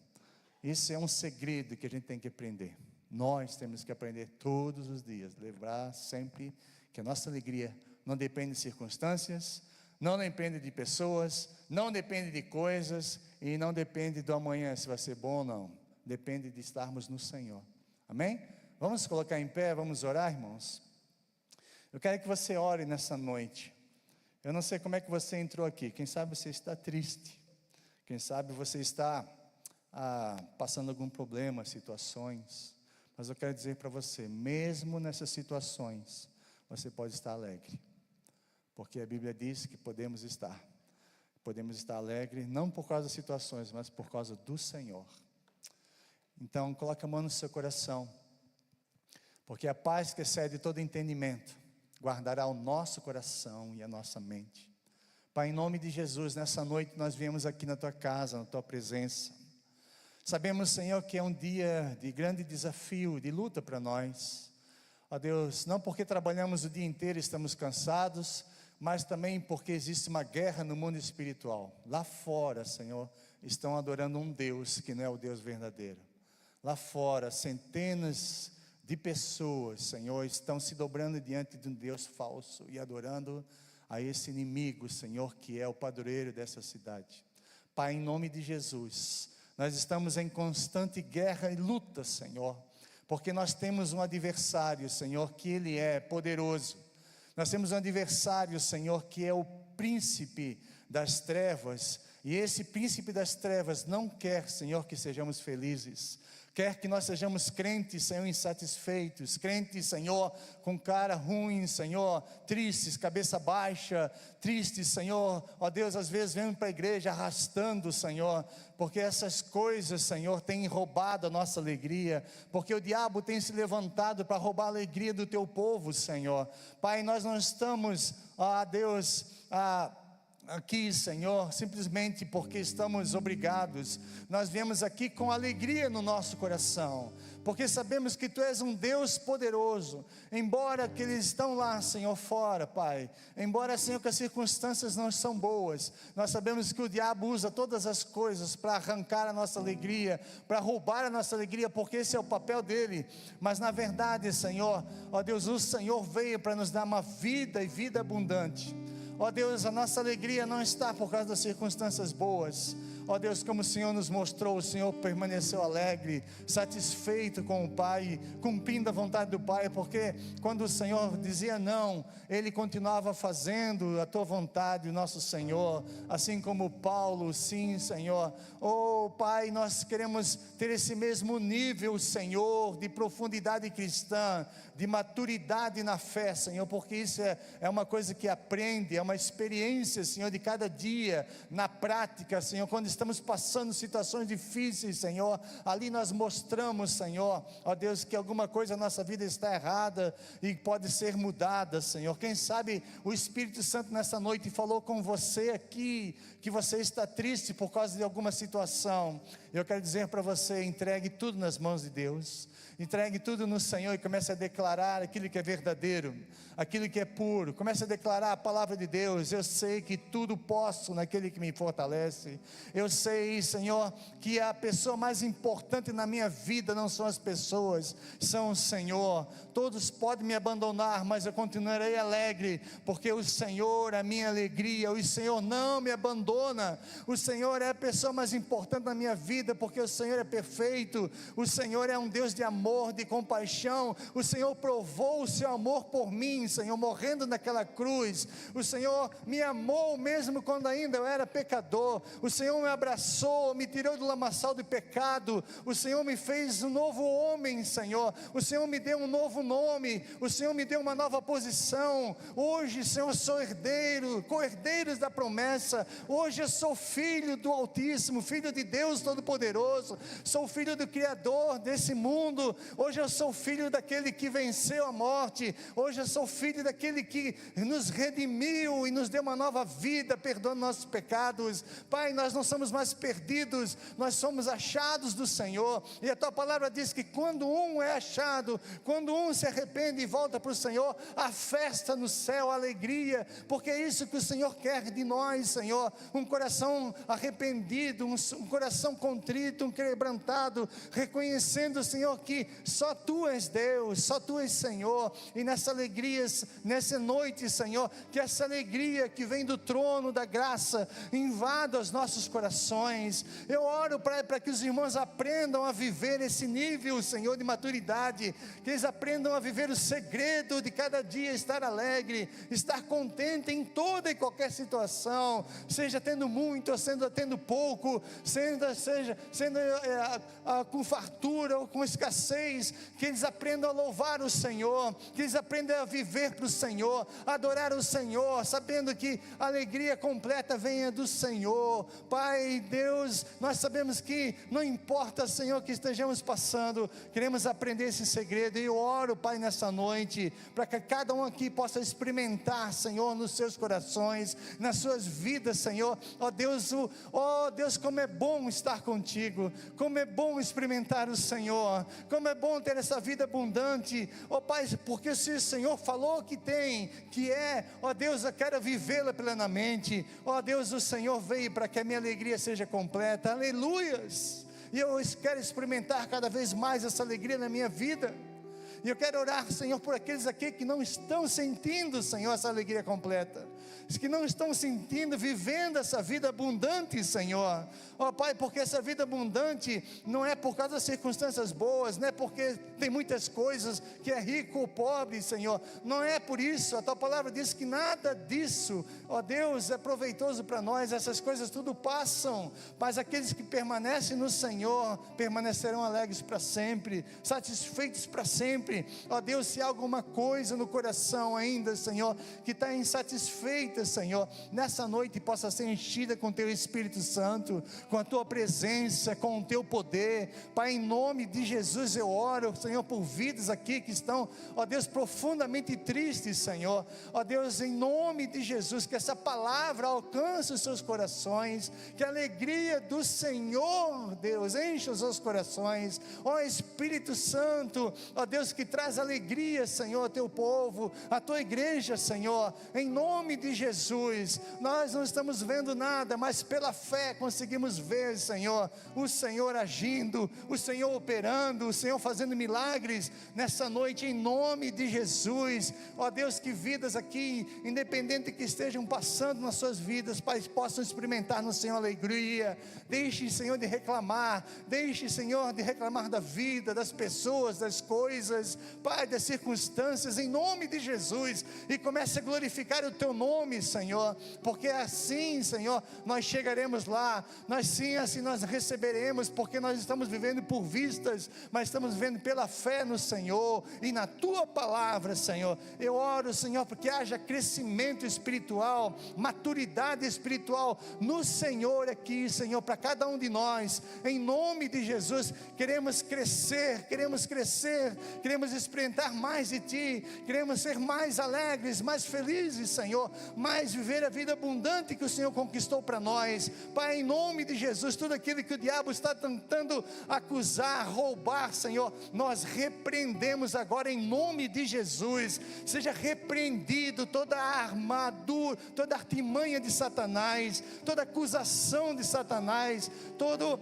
Isso é um segredo que a gente tem que aprender. Nós temos que aprender todos os dias, lembrar sempre que a nossa alegria não depende de circunstâncias, não depende de pessoas, não depende de coisas, e não depende do amanhã, se vai ser bom ou não. Depende de estarmos no Senhor. Amém? Vamos colocar em pé, vamos orar, irmãos? Eu quero que você ore nessa noite. Eu não sei como é que você entrou aqui. Quem sabe você está triste. Quem sabe você está passando algum problema, situações. Mas eu quero dizer para você, mesmo nessas situações, você pode estar alegre. Porque a Bíblia diz que podemos estar alegre, não por causa das situações, mas por causa do Senhor. Então, coloque a mão no seu coração, porque a paz que excede todo entendimento, guardará o nosso coração e a nossa mente. Pai, em nome de Jesus, nessa noite nós viemos aqui na Tua casa, na Tua presença. Sabemos, Senhor, que é um dia de grande desafio, de luta para nós. Ó Deus, não porque trabalhamos o dia inteiro e estamos cansados, mas também porque existe uma guerra no mundo espiritual. Lá fora, Senhor, estão adorando um Deus que não é o Deus verdadeiro. Lá fora, centenas de pessoas, Senhor, estão se dobrando diante de um Deus falso e adorando a esse inimigo, Senhor, que é o padroeiro dessa cidade. Pai, em nome de Jesus, nós estamos em constante guerra e luta, Senhor, porque nós temos um adversário, Senhor, que Ele é poderoso. Nós temos um adversário, Senhor, que é o príncipe das trevas, e esse príncipe das trevas não quer, Senhor, que sejamos felizes, quer que nós sejamos crentes, Senhor, insatisfeitos, crentes, Senhor, com cara ruim, Senhor, tristes, cabeça baixa, tristes, Senhor, ó Deus, às vezes vêm para a igreja arrastando, Senhor, porque essas coisas, Senhor, têm roubado a nossa alegria, porque o diabo tem se levantado para roubar a alegria do Teu povo, Senhor. Pai, nós não estamos, ó Deus, aqui, Senhor, simplesmente porque estamos obrigados. Nós viemos aqui com alegria no nosso coração, porque sabemos que Tu és um Deus poderoso, embora que eles estão lá, Senhor, fora, Pai, embora, Senhor, que as circunstâncias não são boas, nós sabemos que o diabo usa todas as coisas para arrancar a nossa alegria, para roubar a nossa alegria, porque esse é o papel dele, mas na verdade, Senhor, ó Deus, o Senhor veio para nos dar uma vida e vida abundante. Ó Deus, a nossa alegria não está por causa das circunstâncias boas. Ó Deus, como o Senhor nos mostrou, o Senhor permaneceu alegre, satisfeito com o Pai, cumprindo a vontade do Pai, porque quando o Senhor dizia não, Ele continuava fazendo a Tua vontade, o nosso Senhor, assim como Paulo, sim, Senhor. Oh Pai, nós queremos ter esse mesmo nível, Senhor, de profundidade cristã, de maturidade na fé, Senhor, porque isso é uma coisa que aprende, é uma experiência, Senhor, de cada dia, na prática, Senhor, quando estamos passando situações difíceis, Senhor, ali nós mostramos, Senhor, ó Deus, que alguma coisa na nossa vida está errada e pode ser mudada, Senhor. Quem sabe o Espírito Santo nessa noite falou com você aqui, que você está triste por causa de alguma situação. Eu quero dizer para você, entregue tudo nas mãos de Deus, entregue tudo no Senhor e comece a declarar aquilo que é verdadeiro, aquilo que é puro. Comece a declarar a palavra de Deus. Eu sei que tudo posso naquele que me fortalece. Eu sei, Senhor, que a pessoa mais importante na minha vida não são as pessoas, são o Senhor. Todos podem me abandonar, mas eu continuarei alegre, porque o Senhor é a minha alegria. O Senhor não me abandona. O Senhor é a pessoa mais importante na minha vida, porque o Senhor é perfeito. O Senhor é um Deus de amor, de compaixão. O Senhor provou o seu amor por mim, Senhor, morrendo naquela cruz. O Senhor me amou mesmo quando ainda eu era pecador. O Senhor me abraçou, me tirou do lamaçal do pecado. O Senhor me fez um novo homem, Senhor. O Senhor me deu um novo nome. O Senhor me deu uma nova posição. Hoje, Senhor, eu sou herdeiro, co-herdeiros da promessa. Hoje eu sou filho do Altíssimo, filho de Deus Todo-Poderoso. Sou filho do Criador desse mundo. Hoje eu sou filho daquele que venceu a morte. Hoje eu sou filho daquele que nos redimiu e nos deu uma nova vida, perdoando nossos pecados. Pai, nós não somos estamos mais perdidos, nós somos achados do Senhor. E a tua palavra diz que quando um é achado, quando um se arrepende e volta para o Senhor, há festa no céu, alegria, porque é isso que o Senhor quer de nós, Senhor, um coração arrependido, um coração contrito, um quebrantado, reconhecendo, Senhor, que só Tu és Deus, só Tu és Senhor. E nessa alegria, nessa noite, Senhor, que essa alegria que vem do trono da graça invada os nossos corações. Eu oro, Pai, para que os irmãos aprendam a viver esse nível, Senhor, de maturidade, que eles aprendam a viver o segredo de cada dia estar alegre, estar contente em toda e qualquer situação, seja tendo muito ou tendo pouco, seja com fartura ou com escassez, que eles aprendam a louvar o Senhor, que eles aprendam a viver para o Senhor, adorar o Senhor, sabendo que a alegria completa venha do Senhor. Pai, Deus, nós sabemos que não importa, Senhor, que estejamos passando, queremos aprender esse segredo, e eu oro, Pai, nessa noite, para que cada um aqui possa experimentar, Senhor, nos seus corações, nas suas vidas, Senhor. Ó Deus, como é bom estar contigo, como é bom experimentar o Senhor, como é bom ter essa vida abundante, ó Pai, porque se o Senhor falou que tem, que é, ó Deus, eu quero vivê-la plenamente. Ó Deus, o Senhor veio para que a minha alegria seja completa, aleluias, e eu quero experimentar cada vez mais essa alegria na minha vida. E eu quero orar, Senhor, por aqueles aqui que não estão sentindo, Senhor, essa alegria completa, os que não estão sentindo, vivendo essa vida abundante, Senhor. Ó Pai, porque essa vida abundante não é por causa das circunstâncias boas, não é porque tem muitas coisas, que é rico ou pobre, Senhor, não é por isso. A tua palavra diz que nada disso, ó Deus, é proveitoso para nós. Essas coisas tudo passam, mas aqueles que permanecem no Senhor, permanecerão alegres para sempre, satisfeitos para sempre. Ó Deus, se há alguma coisa no coração ainda, Senhor, que está insatisfeita, Senhor, nessa noite possa ser enchida com Teu Espírito Santo, com a Tua presença, com o Teu poder. Pai, em nome de Jesus eu oro, Senhor, por vidas aqui que estão, ó Deus, profundamente tristes, Senhor. Ó Deus, em nome de Jesus, que essa palavra alcance os seus corações, que a alegria do Senhor, Deus, enche os seus corações. Ó Espírito Santo, ó Deus, que traz alegria, Senhor, ao Teu povo, à Tua igreja, Senhor, em nome de Jesus. Nós não estamos vendo nada, mas pela fé conseguimos ver, Senhor, o Senhor agindo, o Senhor operando, o Senhor fazendo milagres nessa noite, em nome de Jesus. Ó Deus, que vidas aqui, independente que estejam passando nas suas vidas, Pai, possam experimentar no Senhor alegria. Deixe, Senhor, de reclamar, deixe, Senhor, de reclamar da vida, das pessoas, das coisas, Pai, das circunstâncias, em nome de Jesus, e comece a glorificar o Teu nome, Senhor, porque assim, Senhor, nós chegaremos lá. Nós sim, assim nós receberemos, porque nós estamos vivendo por vistas, mas estamos vivendo pela fé no Senhor e na Tua palavra, Senhor. Eu oro, Senhor, porque haja crescimento espiritual, maturidade espiritual no Senhor aqui, Senhor, para cada um de nós, em nome de Jesus. Queremos crescer, queremos experimentar mais de Ti, queremos ser mais alegres, mais felizes, Senhor, mais viver a vida abundante que o Senhor conquistou para nós. Pai, em nome de Jesus, tudo aquilo que o diabo está tentando acusar, roubar, Senhor, nós repreendemos agora em nome de Jesus. Seja repreendido toda a armadura, toda a artimanha de Satanás, toda acusação de Satanás, todo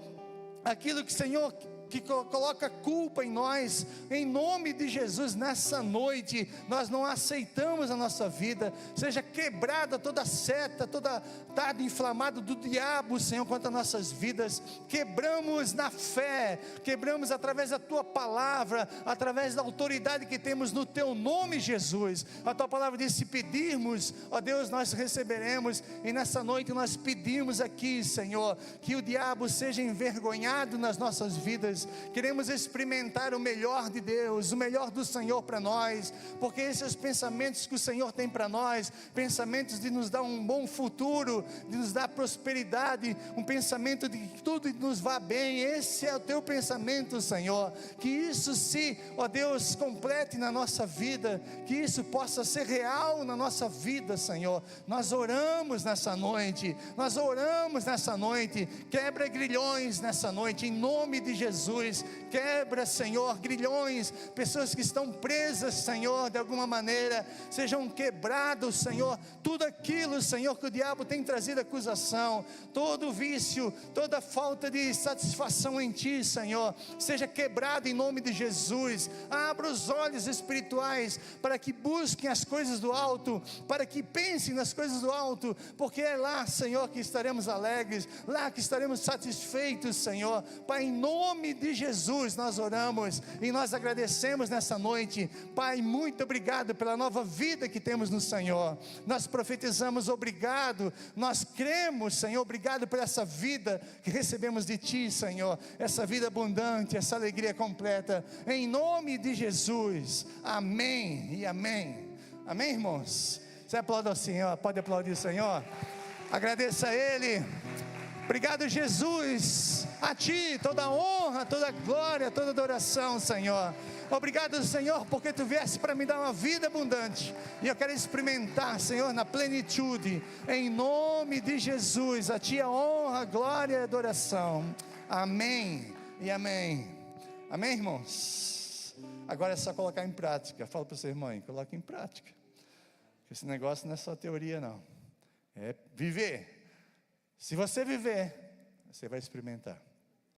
aquilo que, Senhor, que coloca culpa em nós, em nome de Jesus. Nessa noite, nós não aceitamos a nossa vida, seja quebrada toda seta, toda dardo inflamado do diabo, Senhor, contra nossas vidas. Quebramos na fé, quebramos através da Tua palavra, através da autoridade que temos no Teu nome, Jesus. A Tua palavra diz: se pedirmos, ó Deus, nós receberemos. E nessa noite nós pedimos aqui, Senhor, que o diabo seja envergonhado nas nossas vidas, Deus, queremos experimentar o melhor de Deus, o melhor do Senhor para nós, porque esses são os pensamentos que o Senhor tem para nós, pensamentos de nos dar um bom futuro, de nos dar prosperidade, um pensamento de que tudo nos vá bem. Esse é o teu pensamento, Senhor, que isso se, ó Deus, complete na nossa vida, que isso possa ser real na nossa vida, Senhor. Nós oramos nessa noite, quebra grilhões nessa noite, em nome de Jesus, quebra, Senhor, grilhões, pessoas que estão presas, Senhor, de alguma maneira, sejam quebrados, Senhor, tudo aquilo, Senhor, que o diabo tem trazido acusação, todo vício, toda falta de satisfação em Ti, Senhor, seja quebrado em nome de Jesus. Abra os olhos espirituais, para que busquem as coisas do alto, para que pensem nas coisas do alto, porque é lá, Senhor, que estaremos alegres, lá que estaremos satisfeitos, Senhor. Pai, em nome de Jesus nós oramos e nós agradecemos nessa noite. Pai, muito obrigado pela nova vida que temos no Senhor. Nós profetizamos obrigado, nós cremos, Senhor, obrigado por essa vida que recebemos de Ti, Senhor, essa vida abundante, essa alegria completa, em nome de Jesus, amém e amém. Amém, irmãos? Você aplaude ao Senhor, pode aplaudir o Senhor, agradeça a Ele. Obrigado, Jesus, a Ti toda honra, toda glória, toda adoração, Senhor. Obrigado, Senhor, porque Tu vieste para me dar uma vida abundante, e eu quero experimentar, Senhor, na plenitude, em nome de Jesus. A Ti a honra, glória e adoração, amém e amém. Amém, irmãos? Agora é só colocar em prática. Fala para o seu irmão, coloca em prática. Esse negócio não é só teoria, não, é viver. Se você viver, você vai experimentar.